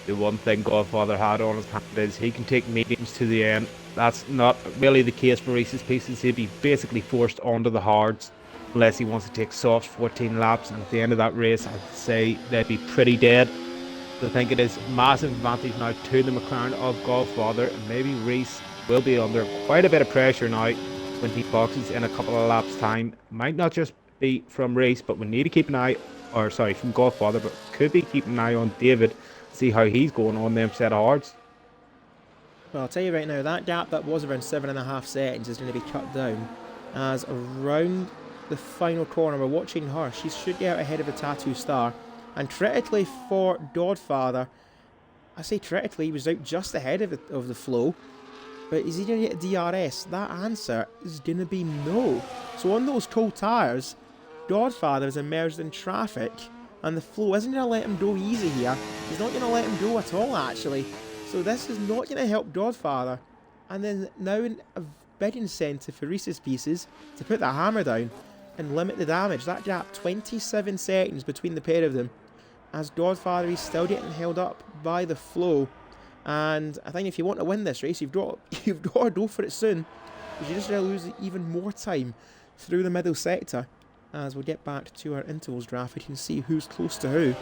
The one thing Godfather had on his hand is he can take mediums to the end. That's not really the case for Reese's Pieces. He'd be basically forced onto the hards unless he wants to take soft 14 laps, and at the end of that race I'd say they'd be pretty dead. So I think it is massive advantage now to the McLaren of Godfather, and maybe Reese will be under quite a bit of pressure now when he boxes in a couple of laps time. Might not just be from Reese, but we need to keep an eye, or sorry, from Godfather, but could be keeping an eye on David, see how he's going on them set of hards. Well, I'll tell you right now, that gap that was around 7.5 seconds is going to be cut down as around the final corner we're watching her. She should get out ahead of the Tattoo Star, and critically for Godfather, I say critically, he was out just ahead of the flow, but is he going to get a DRS? That answer is going to be no. So on those cold tyres, Godfather has emerged in traffic, and the flow isn't going to let him go easy here. He's not going to let him go at all, actually. So this is not going to help Godfather. And then now a big incentive for Reese's Pieces to put the hammer down and limit the damage. That gap, 27 seconds between the pair of them. As Godfather is still getting held up by the flow. And I think if you want to win this race, you've got to go for it soon, because you're just going to lose even more time through the middle sector. As we'll get back to our intervals graph, we can see who's close to who.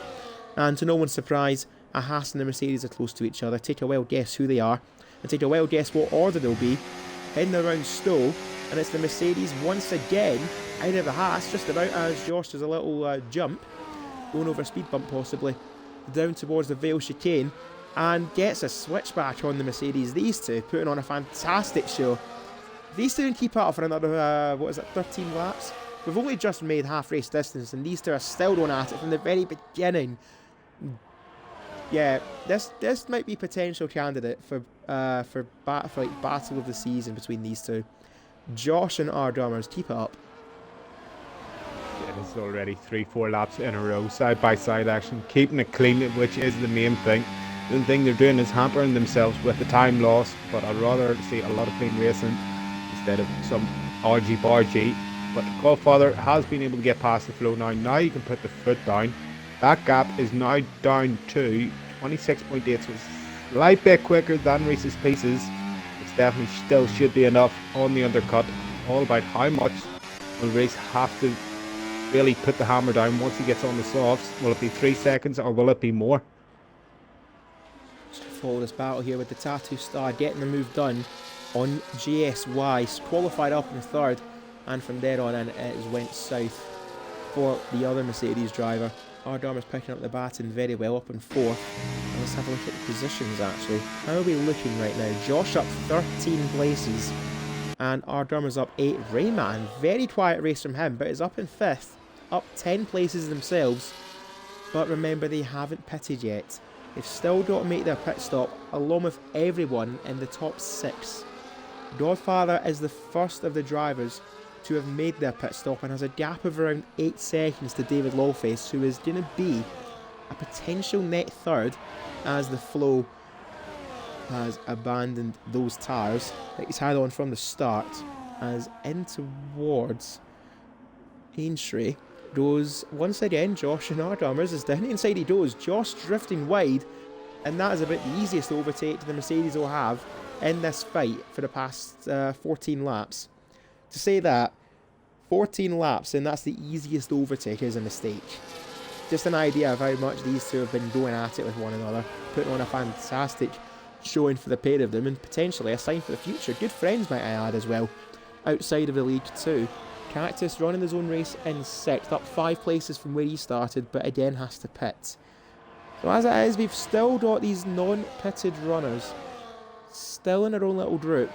And to no one's surprise, a Haas and the Mercedes are close to each other. Take a wild guess who they are, and take a wild guess what order they'll be. Heading around Stowe, and it's the Mercedes once again out of the Haas, just about as Josh does a little jump, going over a speed bump possibly, down towards the Vale chicane, and gets a switchback on the Mercedes. These two putting on a fantastic show. These two can keep up for another, 13 laps? We've only just made half race distance, and these two are still going at it from the very beginning. Yeah, this might be potential candidate for like battle of the season between these two. Josh and our drummers, keep it up. Yeah, this is already 3-4 laps in a row, side by side action, keeping it clean, which is the main thing. The thing they're doing is hampering themselves with the time loss, but I'd rather see a lot of clean racing instead of some argy-bargy. But Godfather has been able to get past the flow now. Now you can put the foot down. That gap is now down to 26.8, so it's a slight bit quicker than Reese's Pieces. It's definitely still should be enough on the undercut. All about how much will Reese have to really put the hammer down once he gets on the softs. Will it be 3 seconds or will it be more? Just follow this battle here with the Tattoo Star getting the move done on GSY. Qualified up in third, and from there on in it has went south for the other Mercedes driver. Our Dharma's picking up the baton very well up in fourth. And let's have a look at the positions actually. How are we looking right now? Josh up 13 places, and our Dharma's up 8. Rayman, very quiet race from him, but is up in fifth, up 10 places themselves. But remember, they haven't pitted yet. They've still got to make their pit stop along with everyone in the top 6. Godfather is the first of the drivers to have made their pit stop and has a gap of around 8 seconds to David Lawface, who is going to be a potential net third as the flow has abandoned those tyres that he's had on from the start. As in towards Aintree goes once again Josh and Ardamers. As down the inside he goes, Josh drifting wide, and that is about the easiest overtake the Mercedes will have in this fight for the past 14 laps. To say that 14 laps and that's the easiest overtake is a mistake. Just an idea of how much these two have been going at it with one another, putting on a fantastic showing for the pair of them, and potentially a sign for the future. Good friends, might I add, as well, outside of the league too. Cactus running his own race in 6th, up 5 places from where he started, but again has to pit. So as it is, we've still got these non-pitted runners still in their own little group.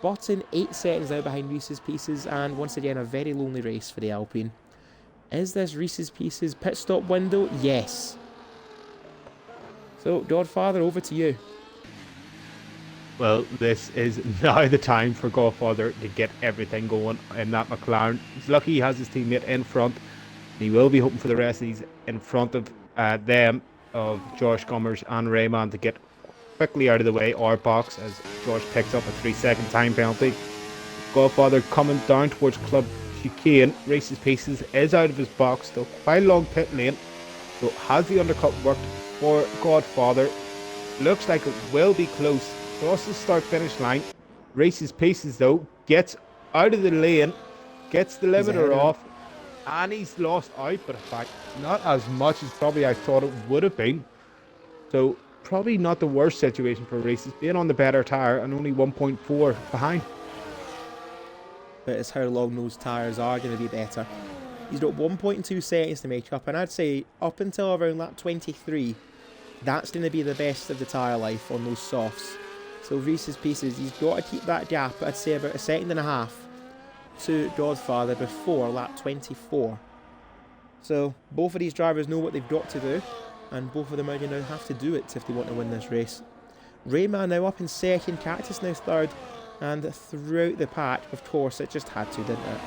Button 8 seconds now behind Reese's Pieces, and once again a very lonely race for the Alpine. Is this Reese's Pieces pit stop window? Yes. So Godfather, over to you. Well, this is now the time for Godfather to get everything going in that McLaren. He's lucky he has his teammate in front. He will be hoping for the rest of these in front of them, of Josh Gummers and Rayman, to get quickly out of the way or box as Josh picks up a 3-second time penalty. Godfather coming down towards Club Chicane. Reese's Pieces is out of his box, still quite a long pit lane. So has the undercut worked for Godfather? Looks like it will be close. Across the start finish line. Reese's Pieces though gets out of the lane, gets the limiter off, and he's lost out, but in fact not as much as probably I thought it would have been. So probably not the worst situation for Reese's, being on the better tyre and only 1.4 behind. But it's how long those tyres are going to be better. He's got 1.2 seconds to make up, and I'd say up until around lap 23, that's going to be the best of the tyre life on those softs. So Reese's Pieces, he's got to keep that gap, I'd say about 1.5 seconds to Godfather before lap 24. So both of these drivers know what they've got to do, and both of them are going to have to do it if they want to win this race. Rayman now up in 2nd, Cactus now 3rd, and throughout the pack, of course, it just had to, didn't it?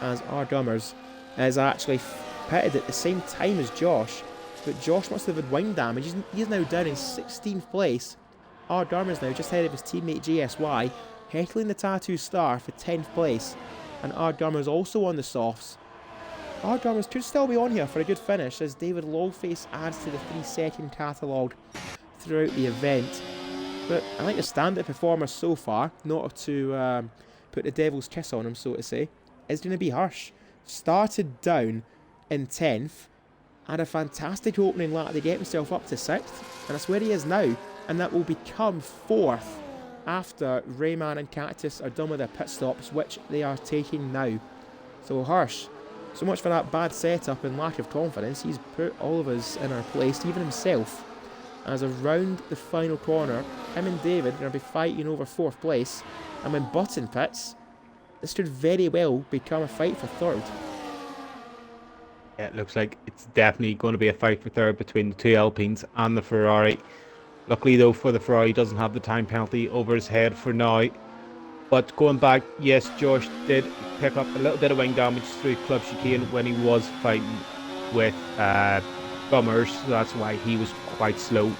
As our Gummers is actually pitted at the same time as Josh, but Josh must have had wind damage. He's now down in 16th place. Our Dharma's now just ahead of his teammate GSY, heckling the Tattoo Star for 10th place, and our Dharma's also on the softs. Our Dharma's could still be on here for a good finish as David Lawface adds to the 3-second catalogue throughout the event. But I think the standout performer so far, not to put the devil's kiss on him, so to say, is going to be Hirsch. Started down in 10th, had a fantastic opening lap to get himself up to 6th, and that's where he is now, and that will become 4th after Rayman and Cactus are done with their pit stops, which they are taking now. So Hirsch, so much for that bad setup and lack of confidence. He's put all of us in our place, even himself. As around the final corner, him and David are going to be fighting over 4th place, and when Button pits, this could very well become a fight for 3rd. Yeah, it looks like it's definitely going to be a fight for 3rd between the 2 Alpines and the Ferrari. Luckily though for the Ferrari, he doesn't have the time penalty over his head for now. But going back, yes, Josh did pick up a little bit of wing damage through club chicane when he was fighting with Bummers, so that's why he was quite slow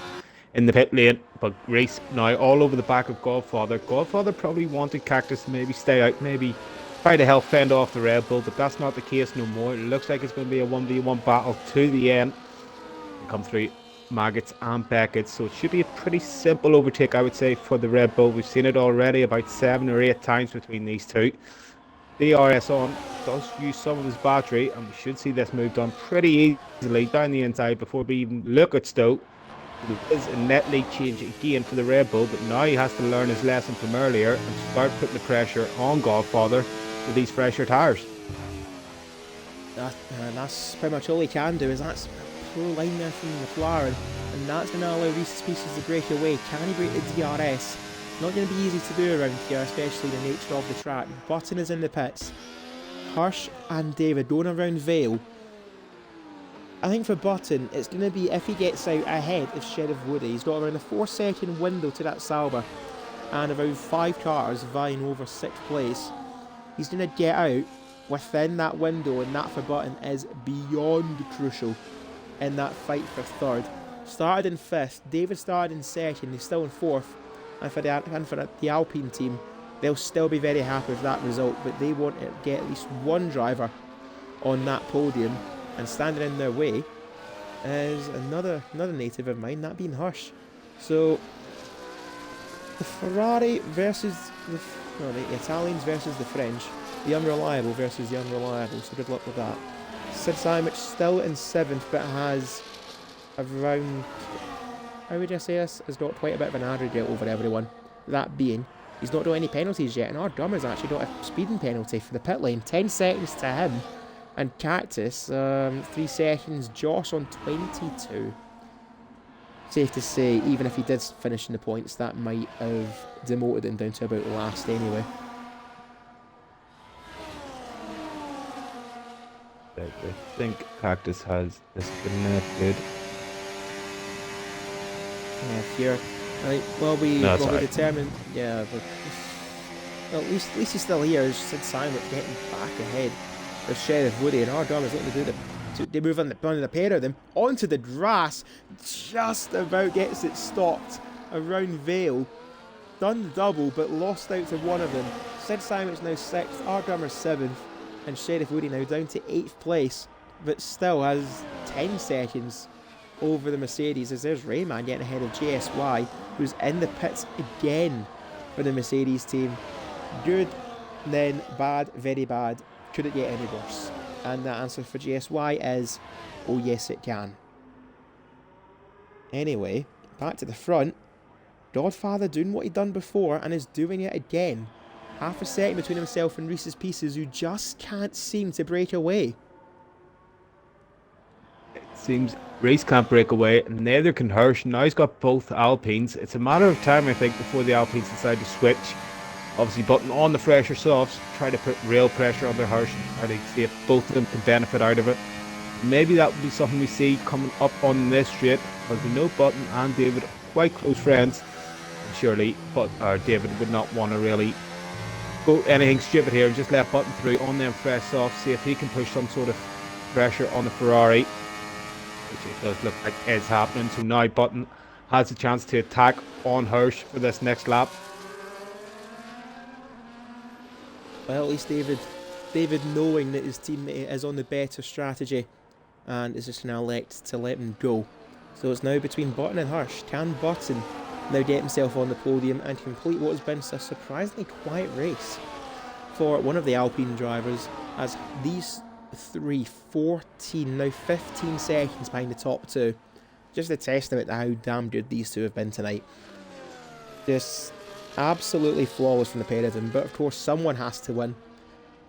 in the pit lane. But race now all over the back of Godfather. Godfather probably wanted Cactus to maybe stay out, maybe try to help fend off the Red Bull, but that's not the case no more. It looks like it's going to be a 1v1 battle to the end. Come through Maggots and Beckett, so it should be a pretty simple overtake, I would say, for the Red Bull. We've seen it already about 7 or 8 times between these two. DRS on does use some of his battery, and we should see this moved on pretty easily down the inside before we even look at Stowe. There is a net lead change again for the Red Bull, but now he has to learn his lesson from earlier and start putting the pressure on Godfather with these fresher tyres. That's pretty much all he can do, is that's a poor line there from McLaren, and that's going to allow Reese's Pieces to break away. Can he break the DRS? Not going to be easy to do around here, especially the nature of the track. Button is in the pits. Hirsch and David going around Vale. I think for Button, it's going to be if he gets out ahead of Sheriff Woody. He's got around a 4-second window to that Sauber, and around 5 cars vying over 6th place. He's going to get out within that window, and that for Button is beyond crucial in that fight for 3rd. Started in 5th, David started in 2nd, he's still in 4th, and for the Alpine team, they'll still be very happy with that result, but they want to get at least one driver on that podium, and standing in their way is another native of mine, that being Hirsch. So the Ferrari versus the Italians versus the French, the unreliable versus the unreliable, so good luck with that. Sid Simich still in 7th, but has around, how would I say this, has got quite a bit of an aggregate over everyone. That being, he's not got any penalties yet, and our Dummer's actually got a speeding penalty for the pit lane. 10 seconds to him, and Cactus, 3 seconds, Josh on 22. Safe to say, even if he did finish in the points, that might have demoted him down to about last anyway. I think Cactus has disconnected. Yeah, fear. Right, well, we determined. Yeah, but well, at least he's still here. Sid Simon getting back ahead of Sheriff Woody, and our Dom is looking to do they move on the pair of them onto the grass. Just about gets it stopped around Vale. Done the double, but lost out to one of them. Sid Simon's now 6th, our Drummer 7th, and Sheriff Woody now down to 8th place, but still has 10 seconds over the Mercedes, as there's Rayman getting ahead of JSY, who's in the pits again for the Mercedes team. Good, then bad, very bad. Could it get any worse? And the answer for JSY is, oh yes it can. Anyway, back to the front. Godfather doing what he'd done before and is doing it again. Half a second between himself and Reese's Pieces, who just can't seem to break away. It seems Reese can't break away, and neither can Hirsch. Now he's got both Alpines. It's a matter of time, I think, before the Alpines decide to switch. Obviously, button on the fresher softs, try to put real pressure on their Hirsch and try to see if both of them can benefit out of it. Maybe that would be something we see coming up on this straight, because we know Button and David are quite close friends. And surely David would not want to really go anything stupid here and just let Button through on them fresh softs, see if he can push some sort of pressure on the Ferrari, which it does look like is happening. So now Button has a chance to attack on Hirsch for this next lap. Well, at least David knowing that his teammate is on the better strategy and is just going to elect to let him go. So it's now between Button and Hirsch. Can Button now get himself on the podium and complete what has been a surprisingly quiet race for one of the Alpine drivers, as these three, 14, now 15 seconds behind the top two. Just a testament to how damn good these two have been tonight. Just absolutely flawless from the pair of them, but of course someone has to win,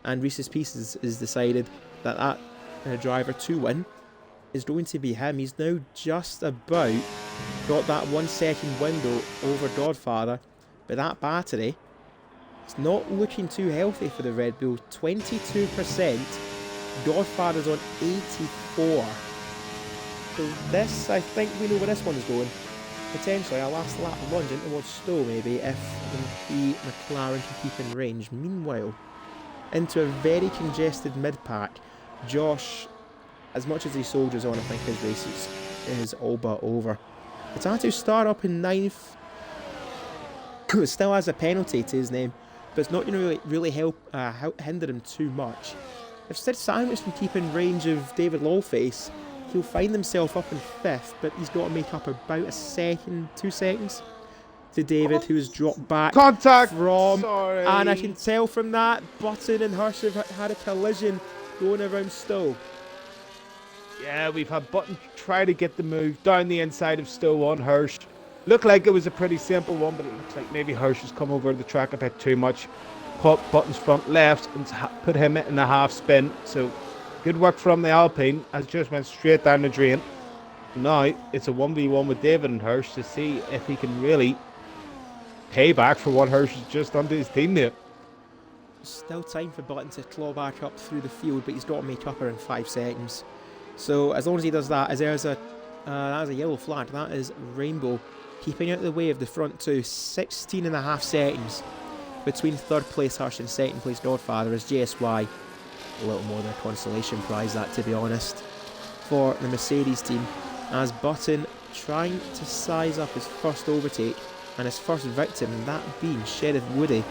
and Reese's Pieces has decided that driver to win is going to be him. He's now just about got that 1 second window over Godfather, but that battery, it's not looking too healthy for the Red Bull. 22%, Godfather's on 84. So this, I think we know where this one's going. Potentially a last lap lunge in towards Stowe maybe, if the McLaren can keep in range. Meanwhile, into a very congested mid-pack, Josh, as much as he soldiers on, I think his race is all but over. Potato start up in 9th. Still has a penalty to his name, but it's not going to really help hinder him too much. If Sid Sandwich can keep in range of David Lawface, he'll find himself up in 5th, but he's got to make up about a second, 2 seconds to David, who's dropped back Contact from, sorry. And I can tell from that, Button and Hirsch have had a collision going around Stowe. Yeah, we've had Button try to get the move down the inside of Stowe on Hirsch. Looked like it was a pretty simple one, but it looks like maybe Hirsch has come over the track a bit too much. Caught Button's front left and put him in a half spin. So good work from the Alpine, as just went straight down the drain. Now it's a 1v1 with David and Hirsch to see if he can really pay back for what Hirsch has just done to his teammate. Still time for Button to claw back up through the field, but he's got to make up around 5 seconds. So as long as he does that, as there's a that is a yellow flag, that is Rainbow keeping out the way of the front two. 16.5 seconds between 3rd place Hirsch and 2nd place Godfather, as JSY, a little more than a consolation prize that, to be honest, for the Mercedes team, as Button trying to size up his first overtake and his first victim, that being Sheriff Woody,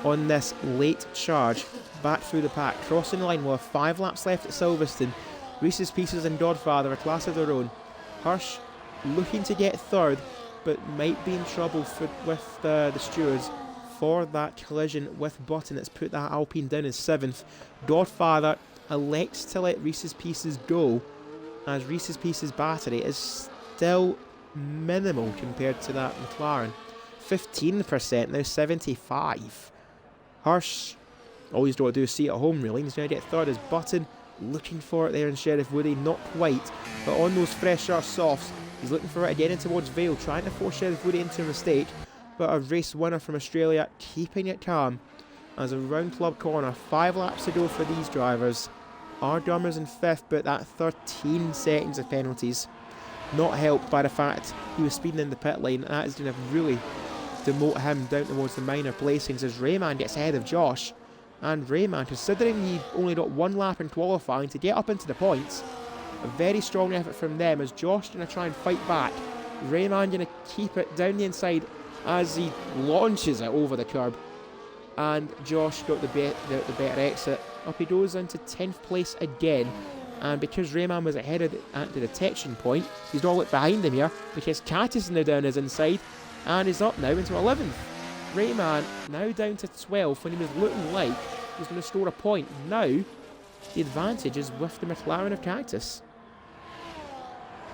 on this late charge back through the pack, crossing the line with 5 laps left at Silverstone. Reese's Pieces and Godfather, a class of their own. Hirsch looking to get 3rd, but might be in trouble with the stewards for that collision with Button that's put that Alpine down as 7th. Godfather elects to let Reese's Pieces go, as Reese's Pieces battery is still minimal compared to that McLaren. 15%, now 75. Hirsch, all he's got to do is see it at home really. He's going to get 3rd as Button looking for it there in Sheriff Woody, not quite, but on those fresh softs, he's looking for it again in towards Vale, trying to force Sheriff Woody into a mistake, but a race winner from Australia keeping it calm as a round club corner, 5 laps to go for these drivers. Dummers in 5th, but that 13 seconds of penalties not helped by the fact he was speeding in the pit lane. That is going to really demote him down towards the minor placings as Rayman gets ahead of Josh. And Rayman, considering he only got 1 lap in qualifying to get up into the points, a very strong effort from them as Josh going to try and fight back. Rayman going to keep it down the inside as he launches it over the curb. And Josh got the better exit. Up he goes into 10th place again. And because Rayman was ahead at the detection point, he's not looked behind him here, because Cat is now down his inside and is up now into 11th. Rayman now down to 12 when he was looking like he was going to score a point. Now, the advantage is with the McLaren of Cactus.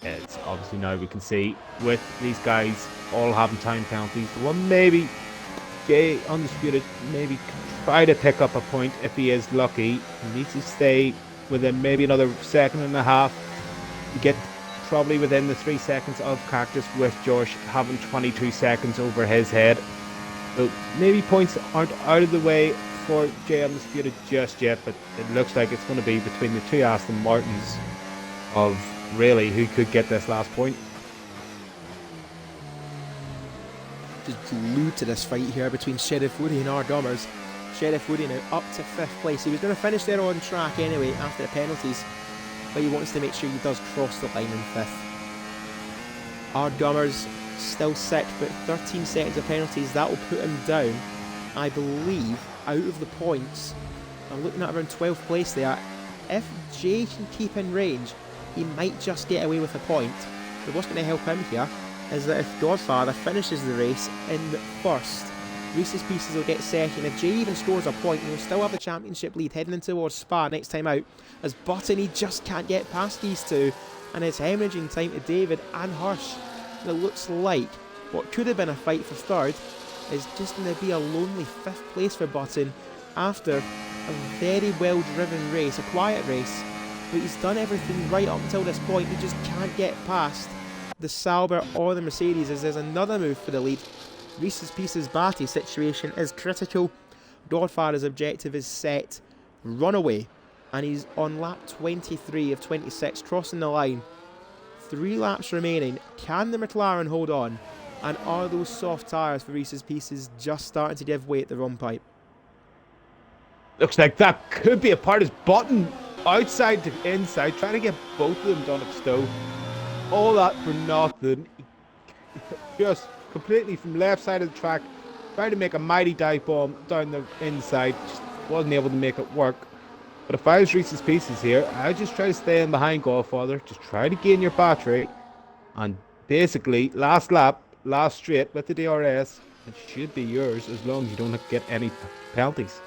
It's obviously now we can see with these guys all having time penalties, the one maybe Jay Undisputed maybe try to pick up a point if he is lucky. He needs to stay within maybe another 1.5 seconds to get probably within the 3 seconds of Cactus, with Josh having 22 seconds over his head. So maybe points aren't out of the way for Jay Undisputed just yet, but it looks like it's going to be between the 2 Aston Martins of really who could get this last point. Just glued to this fight here between Sheriff Woody and Dummers. Sheriff Woody now up to 5th place. He was going to finish there on track anyway after the penalties, but he wants to make sure he does cross the line in 5th. Dummers still 6th, but 13 seconds of penalties. That will put him down, I believe, out of the points. I'm looking at around 12th place there. If Jay can keep in range, he might just get away with a point. But what's going to help him here is that if Godfather finishes the race in first, Reese's Pieces will get second. If Jay even scores a point, he'll still have the championship lead heading in towards Spa next time out. As Button, he just can't get past these two, and it's hemorrhaging time to David and Hirsch. And it looks like what could have been a fight for third is just going to be a lonely 5th place for Button after a very well driven race, a quiet race. But he's done everything right up until this point. He just can't get past the Sauber or the Mercedes, as there's another move for the lead. Reese's Pieces' Batty situation is critical. Godfather's objective is set, runaway, and he's on lap 23 of 26, crossing the line. 3 laps remaining. Can the McLaren hold on? And are those soft tyres for Reese's Pieces just starting to give way at the run pipe? Looks like that could be a part of Button outside to inside, trying to get both of them done at Stowe. All that for nothing. Just completely from left side of the track, tried to make a mighty dive bomb down the inside, just wasn't able to make it work. But if I was Reese's Pieces here, I'd just try to stay in behind Godfather, just try to gain your battery, and basically last lap, last straight with the DRS, it should be yours as long as you don't get any penalties.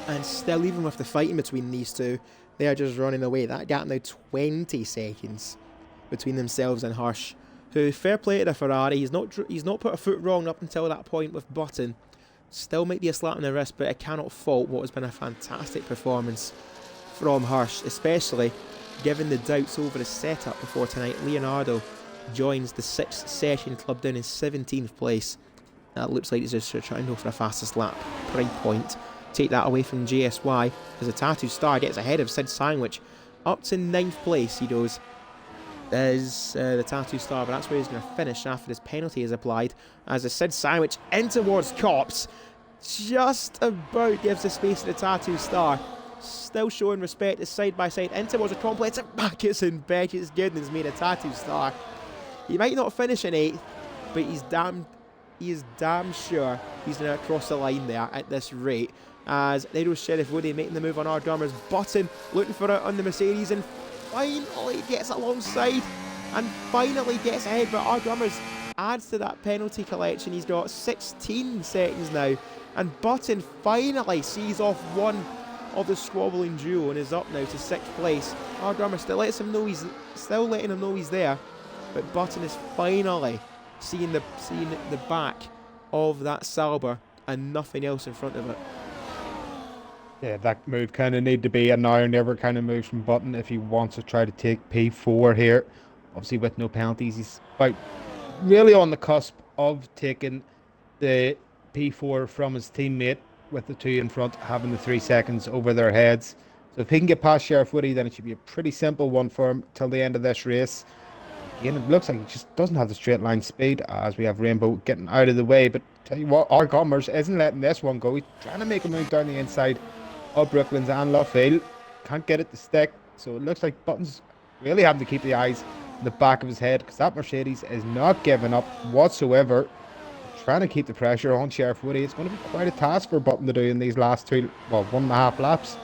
And still, even with the fighting between these two, they are just running away. That gap now 20 seconds between themselves and Hirsch, who, fair play to the Ferrari, he's not put a foot wrong up until that point with Button. Still might be a slap on the wrist, but I cannot fault what has been a fantastic performance from Hirsch, especially given the doubts over his setup before tonight. Leonardo joins the 6th session club down in 17th place. That looks like he's just trying to go for a fastest lap pride point. Take that away from JSY as the Tattoo Star gets ahead of Sid Sandwich. Up to 9th place he goes. Is the Tattoo Star, but that's where he's going to finish after this penalty is applied, as the Sid Sandwich in towards Cops just about gives the space to the Tattoo Star, still showing respect as side by side in towards the complex, and back it's in Beckett's goodness made a Tattoo Star. He might not finish in 8th, but he is damn sure he's going to cross the line there at this rate, as there goes Sheriff Woody making the move on our Dummer's Button, looking for it on the Mercedes, and finally gets alongside and finally gets ahead, but our Drummers adds to that penalty collection. He's got 16 seconds now, and Button finally sees off one of the squabbling duo and is up now to 6th place. Our Drummer still letting him know he's there, but Button is finally seeing the back of that Sauber and nothing else in front of it. Yeah, that move kind of need to be a now or never kind of move from Button if he wants to try to take P4 here. Obviously with no penalties, he's about really on the cusp of taking the P4 from his teammate, with the 2 in front having the 3 seconds over their heads. So if he can get past Sheriff Woody, then it should be a pretty simple one for him till the end of this race. Again, it looks like he just doesn't have the straight line speed, as we have Rainbow getting out of the way. But tell you what, our Commerce isn't letting this one go. He's trying to make a move down the inside of Brooklands and Luffield. Can't get it to stick. So it looks like Button's really having to keep the eyes in the back of his head, because that Mercedes is not giving up whatsoever. Trying to keep the pressure on Sheriff Woody. It's going to be quite a task for Button to do in these last 1.5 laps.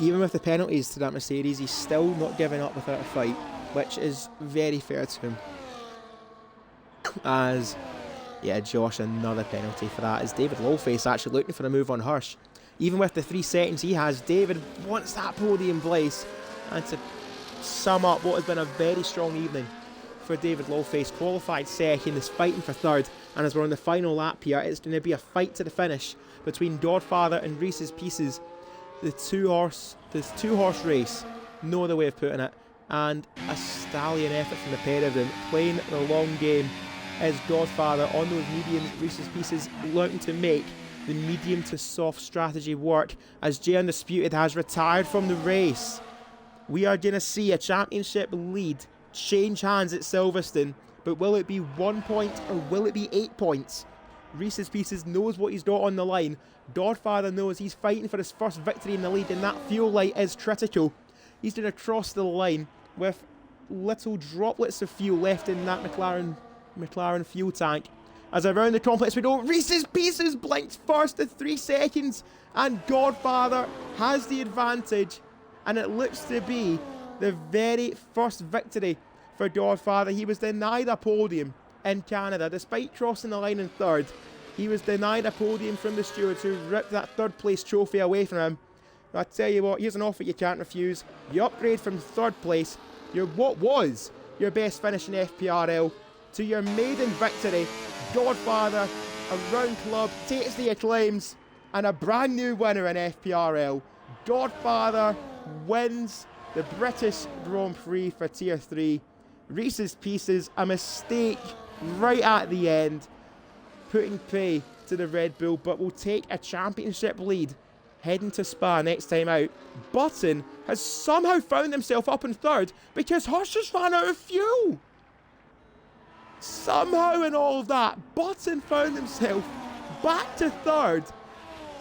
Even with the penalties to that Mercedes, he's still not giving up without a fight, which is very fair to him. As, yeah, Josh, another penalty for that, is David Lowface actually looking for a move on Hirsch. Even with the 3 seconds he has, David wants that podium place. And to sum up what has been a very strong evening for David Lowface, qualified second, is fighting for third, and as we're on the final lap here, it's going to be a fight to the finish between Godfather and Reese's Pieces. The two horse race, no other way of putting it, and a stallion effort from the pair of them, playing the long game as Godfather on those mediums. Reese's Pieces looking to make the medium to soft strategy work, as Jay Undisputed has retired from the race. We are going to see a championship lead change hands at Silverstone, but will it be 1 point or will it be 8 points? Reese's Pieces knows what he's got on the line. Godfather knows he's fighting for his first victory in the lead, and that fuel light is critical. He's going to cross the line with little droplets of fuel left in that McLaren fuel tank. As around the complex we go, Reese's Pieces blinks first to 3 seconds, and Godfather has the advantage, and it looks to be the very first victory for for Godfather. He was denied a podium in Canada. Despite crossing the line in third, he was denied a podium from the stewards who ripped that third place trophy away from him. I tell you what, here's an offer you can't refuse. You upgrade from third place, what was your best finish in FPRL, to your maiden victory. Godfather, around club, takes the acclaims, and a brand new winner in FPRL. Godfather wins the British Grand Prix for Tier 3. Reese's Pieces, a mistake right at the end, putting pay to the Red Bull, but will take a championship lead heading to Spa next time out. Button has somehow found himself up in third because Hurst just ran out of fuel. Somehow in all of that, Button found himself back to third.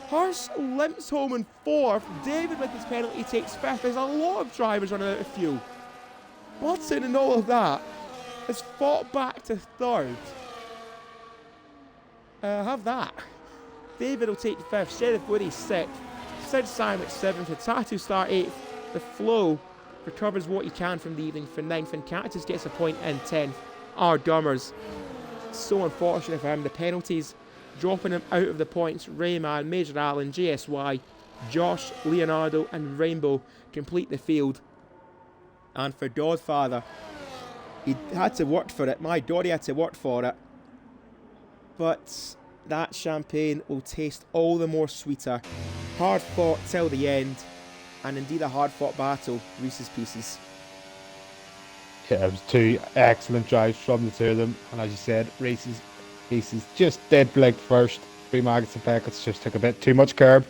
Hurst limps home in fourth. David, with his penalty, takes fifth. There's a lot of drivers running out of fuel. Button in all of that has fought back to third. Have that. David will take fifth. Sheriff Woody sixth. Sid Sandwich seventh. Tattoo Star eighth. The Flow recovers what he can from the evening for ninth, and Cactus gets a point in 10th. Our Dummers. So unfortunate for him. The penalties dropping him out of the points. Rayman, Major Allen, JSY, Josh, Leonardo and Rainbow complete the field. And for Godfather, he had to work for it. My God, he had to work for it. But that champagne will taste all the more sweeter. Hard fought till the end, and indeed a hard fought battle. Reese's Pieces. Yeah, it was two excellent drives from the two of them, and as you said, Reese's Pieces just dead blinked first. 3 Maggots and Beckett's just took a bit too much curb,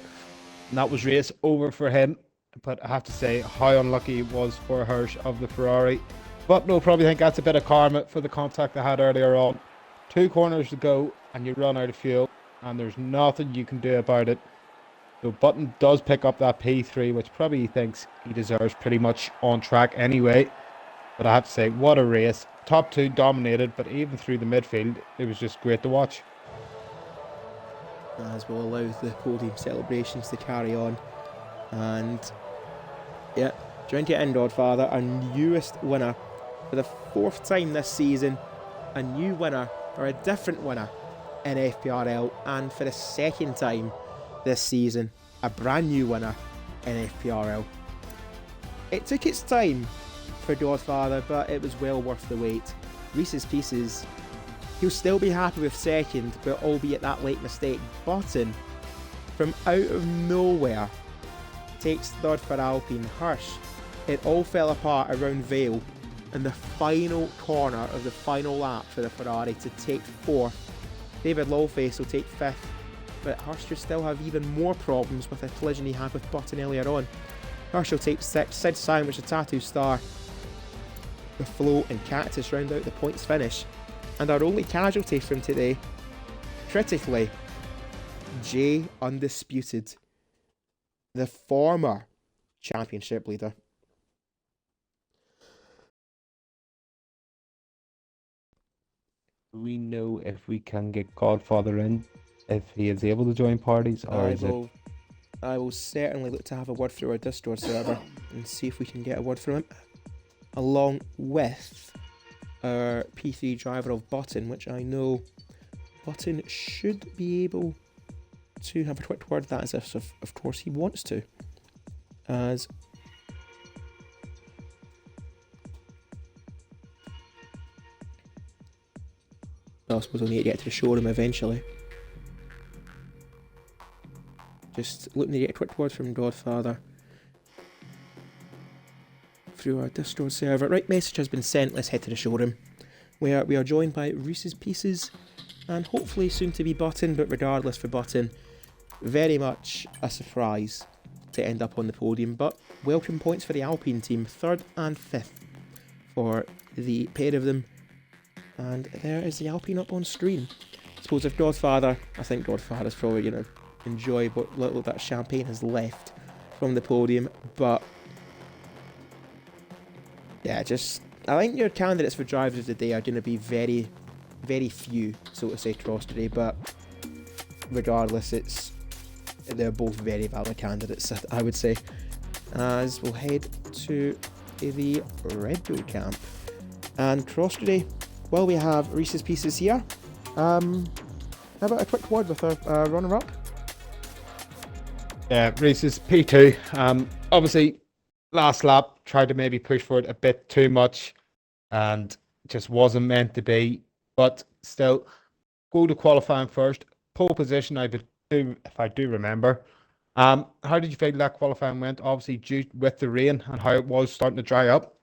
and that was race over for him. But I have to say how unlucky it was for Hirsch of the Ferrari. But no, probably think that's a bit of karma for the contact they had earlier on. 2 corners to go and you run out of fuel, and there's nothing you can do about it. So Button does pick up that P3, which probably he thinks he deserves, pretty much on track anyway. But I have to say, what a race. Top 2 dominated, but even through the midfield, it was just great to watch. As we'll allow the podium celebrations to carry on. And yeah, joined it in, Godfather, our newest winner for the 4th time this season. A new winner, or a different winner, in FPRL, and for the 2nd time this season, a brand new winner in FPRL. It took its time for Godfather, but it was well worth the wait. Reese's Pieces, he'll still be happy with 2nd, but albeit that late mistake. Button, from out of nowhere, takes 3rd for Alpine. Hirsch, it all fell apart around Vale in the final corner of the final lap for the Ferrari to take 4th. David Lawface will take 5th, but Hirsch will still have even more problems with a collision he had with Button earlier on. Hirsch will take 6th, Sid Sandwich, a Tattoo Star, the Flow and Cactus round out the points finish. And our only casualty from today, critically, Jay Undisputed, the former championship leader. Do we know if we can get Godfather in, if he is able to join parties, or I will certainly look to have a word through our Discord server and see if we can get a word from him, along with our P3 driver of Button, which I know Button should be able to have a quick word. That is if, of course, he wants to. As I suppose we'll need to get to the showroom eventually. Just looking to get a quick word from Godfather through our Discord server. Right, message has been sent. Let's head to the showroom, where we are joined by Reese's Pieces and hopefully soon to be Button. But regardless, for Button, very much a surprise to end up on the podium. But welcome points for the Alpine team, 3rd and 5th for the pair of them. And there is the Alpine up on screen. I suppose if Godfather, I think Godfather's probably going to enjoy what little that champagne has left from the podium. But yeah, I think your candidates for drivers of the day are going to be very, very few, so to say, across today. But regardless, they're both very valid candidates, I would say. As we'll head to the Red Bull camp. And cross today, well, we have Reese's Pieces here. How about a quick word with our runner-up? Yeah, Reese's P2. Obviously, last lap tried to maybe push for it a bit too much, and just wasn't meant to be. But still, go to qualifying first. Pole position, if I do remember. How did you feel that qualifying went? Obviously, due with the rain and how it was starting to dry up.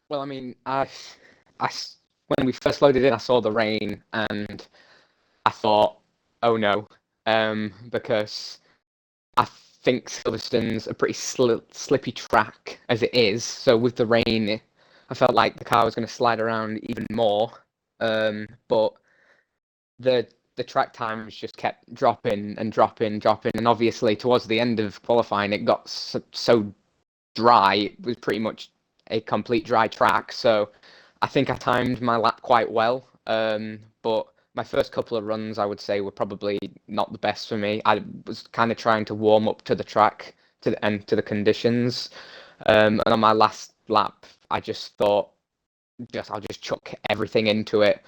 Well, I mean, when we first loaded in, I saw the rain and I thought, oh no, because I think Silverstone's a pretty slippy track as it is. So with the rain, I felt like the car was going to slide around even more. But the track times just kept dropping and dropping, and obviously towards the end of qualifying, it got so dry. It was pretty much a complete dry track. So I think I timed my lap quite well. But my first couple of runs, I would say, were probably not the best for me. I was kind of trying to warm up to the track and to the conditions. And on my last lap, I just thought, I'll just chuck everything into it.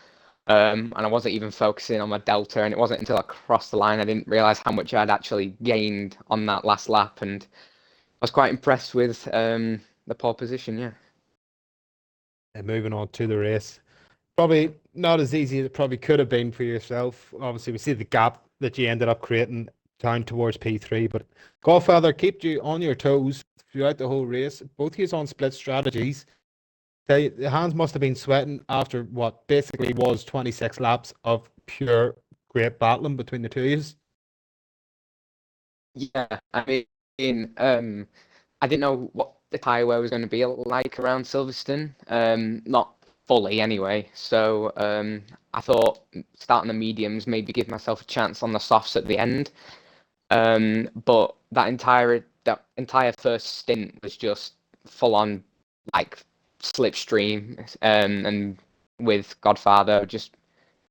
And I wasn't even focusing on my delta, and it wasn't until I crossed the line I didn't realize how much I'd actually gained on that last lap, and I was quite impressed with the pole position. Yeah. And moving on to the race, probably not as easy as it probably could have been for yourself. Obviously, we see the gap that you ended up creating down towards P3, but Godfather kept you on your toes throughout the whole race. Both of you on split strategies. The hands must have been sweating after what basically was 26 laps of pure great battling between the two of you. Yeah, I mean, I didn't know what the tyre wear was going to be like around Silverstone. Not fully anyway. So I thought starting the mediums, maybe give myself a chance on the softs at the end. But that entire first stint was just full on like slipstream. And with Godfather, just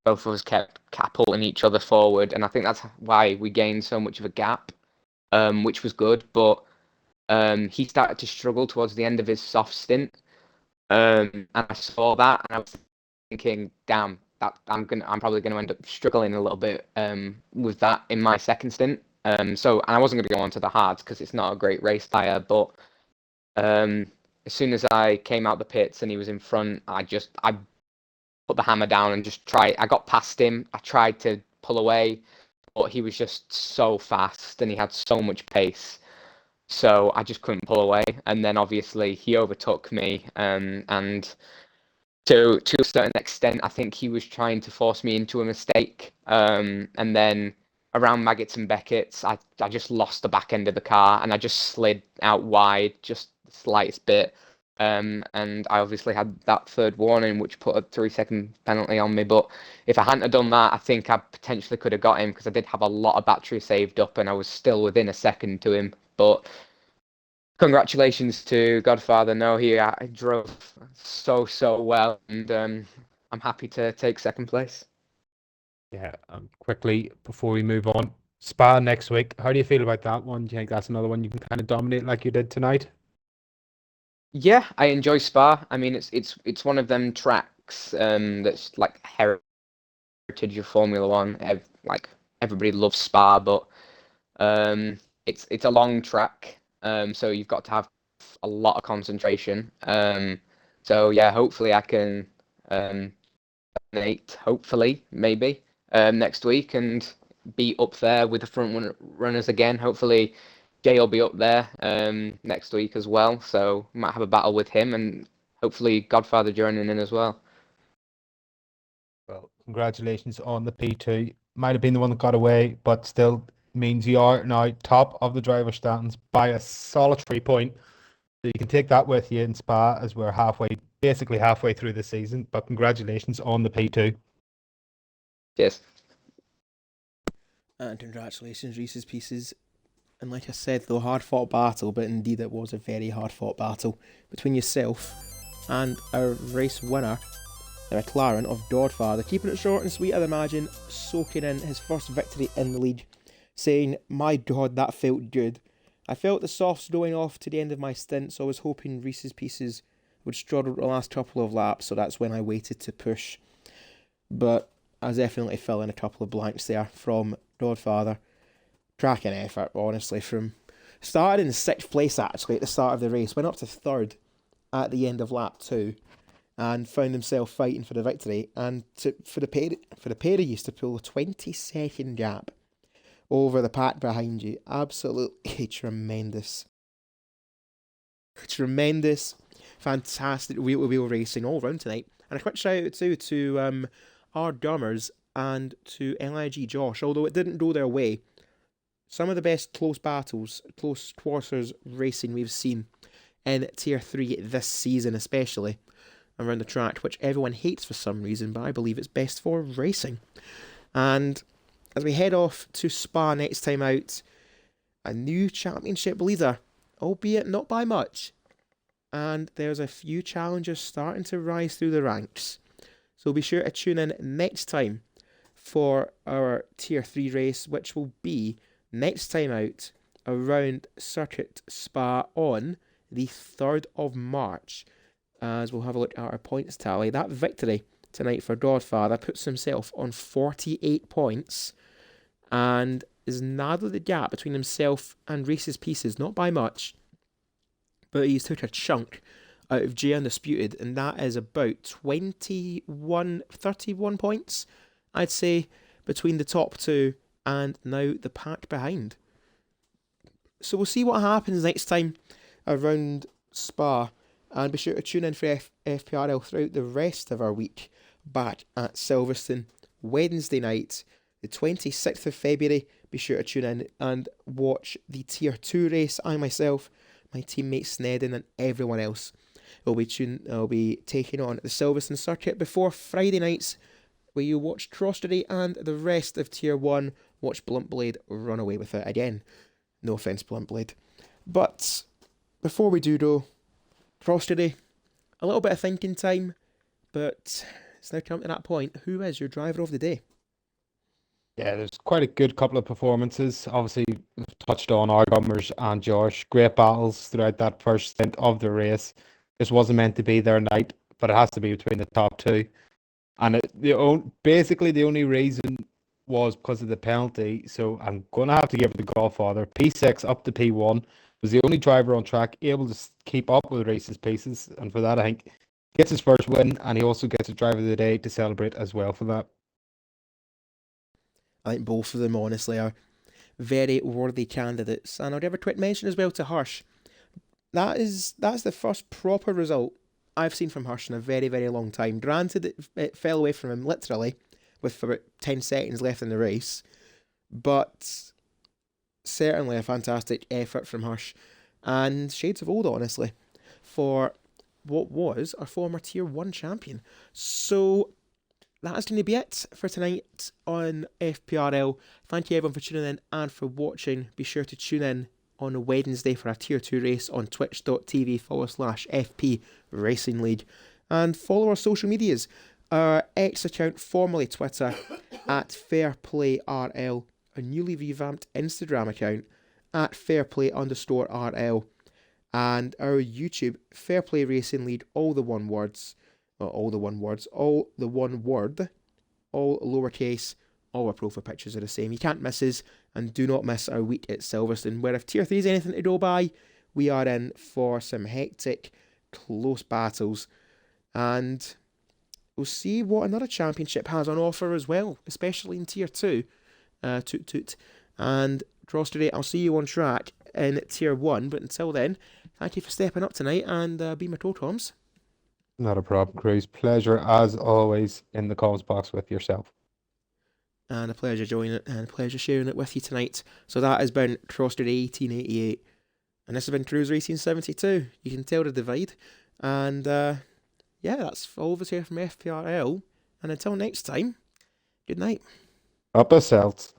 both of us kept catapulting each other forward, and I think that's why we gained so much of a gap, which was good. But he started to struggle towards the end of his soft stint, and I saw that, and I was thinking, damn, that I'm probably gonna end up struggling a little bit with that in my second stint. And I wasn't gonna go on to the hards because it's not a great race tire, but as soon as I came out the pits and he was in front, I put the hammer down and just tried. I got past him. I tried to pull away, but he was just so fast and he had so much pace. So I just couldn't pull away. And then obviously he overtook me, and to a certain extent, I think he was trying to force me into a mistake. And then around Maggots and Beckett's, I just lost the back end of the car and I just slid out wide, just the slightest bit. And I obviously had that third warning, which put a 3-second penalty on me. But if I hadn't have done that, I think I potentially could have got him because I did have a lot of battery saved up and I was still within a second to him. But congratulations to Godfather. No, he drove so well, and I'm happy to take second place. Yeah, quickly before we move on, Spa next week. How do you feel about that one? Do you think that's another one you can kind of dominate like you did tonight? Yeah, I enjoy Spa. I mean, it's one of them tracks that's like heritage of Formula One. Like everybody loves Spa, but it's a long track, so you've got to have a lot of concentration. So yeah, hopefully I can dominate, hopefully maybe next week and be up there with the front runners again. Hopefully Jay will be up there next week as well, so we might have a battle with him and hopefully Godfather joining in as well. Well, congratulations on the P2. Might have been the one that got away, but still means you are now top of the driver standings by a solid 3 point. So you can take that with you in Spa as we're basically halfway through the season. But congratulations on the P2. Cheers. And congratulations, Reese's Pieces. And like I said, though, hard fought battle, but indeed it was a very hard fought battle between yourself and our race winner, the McLaren of Godfather. Keeping it short and sweet, I'd imagine, soaking in his first victory in the league, saying, "My God, that felt good." I felt the softs going off to the end of my stint, so I was hoping Reese's Pieces would struggle the last couple of laps, so that's when I waited to push. But I definitely fill in a couple of blanks there from Godfather. Cracking effort, honestly, from started in 6th place actually at the start of the race, went up to 3rd at the end of lap 2, and found himself fighting for the victory, and for the pair of you to pull a 20-second gap over the pack behind you. Absolutely tremendous. Tremendous, fantastic wheel-to-wheel racing all round tonight. And a quick shout out too to our Gummers and to LIG Josh, although it didn't go their way. Some of the best close battles, close quarters racing we've seen in Tier 3 this season, especially around the track, which everyone hates for some reason, but I believe it's best for racing. And as we head off to Spa next time out, a new championship leader, albeit not by much, and there's a few challengers starting to rise through the ranks. So be sure to tune in next time for our Tier 3 race, which will be next time out around Circuit Spa on the 3rd of March, as we'll have a look at our points tally. That victory tonight for Godfather puts himself on 48 points and is narrowed the gap between himself and Reese's Pieces, not by much, but he's took a chunk out of J Undisputed, and that is about 31 points, I'd say, between the top two and now the pack behind. So we'll see what happens next time around Spa, and be sure to tune in for FPRL throughout the rest of our week back at Silverstone Wednesday night, the 26th of February. Be sure to tune in and watch the Tier 2 race. I myself, my teammate Snedden, and everyone else will be taking on the Silverstone circuit before Friday nights, where you watch Crosstrade and the rest of Tier 1 watch Bluntblade run away with it again. No offence, Bluntblade. But before we do though, Crosstrade, a little bit of thinking time, but it's now come to that point. Who is your driver of the day? Yeah, there's quite a good couple of performances. Obviously, we've touched on our Gummers and Josh. Great battles throughout that first stint of the race. This wasn't meant to be their night, but it has to be between the top two. And basically the only reason was because of the penalty. So I'm going to have to give it to Godfather. P6 up to P1 was the only driver on track able to keep up with Reese's Pieces. And for that, I think he gets his first win, and he also gets a driver of the day to celebrate as well for that. I think both of them, honestly, are very worthy candidates. And I'll give a quick mention as well to Hirsch. That's the first proper result I've seen from Hirsch in a very, very long time. Granted, it fell away from him literally with about 10 seconds left in the race, but certainly a fantastic effort from Hirsch, and shades of old, honestly, for what was our former Tier 1 champion. So that's going to be it for tonight on FPRL. Thank you everyone for tuning in and for watching. Be sure to tune in on a Wednesday for a Tier 2 race on twitch.tv/FP Racing League. And follow our social medias. Our X account, formerly Twitter, at FairPlayRL. A newly revamped Instagram account, at Fairplay_RL. And our YouTube, Fairplay Racing League, all the one word, all lowercase. All our profile pictures are the same. You can't miss us, and do not miss our week at Silverstone, where if Tier 3 is anything to go by, we are in for some hectic, close battles. And we'll see what another championship has on offer as well, especially in Tier 2. Toot toot. And Crosstrade, I'll see you on track in Tier 1, but until then, thank you for stepping up tonight and be my totems. Not a problem, Cruz. Pleasure as always in the comments box with yourself. And a pleasure joining it, and a pleasure sharing it with you tonight. So that has been Crosstrade 1888, and this has been Cruise Racing 72. You can tell the divide. And yeah, that's all of us here from FPRL. And until next time, good night. Up a Celts.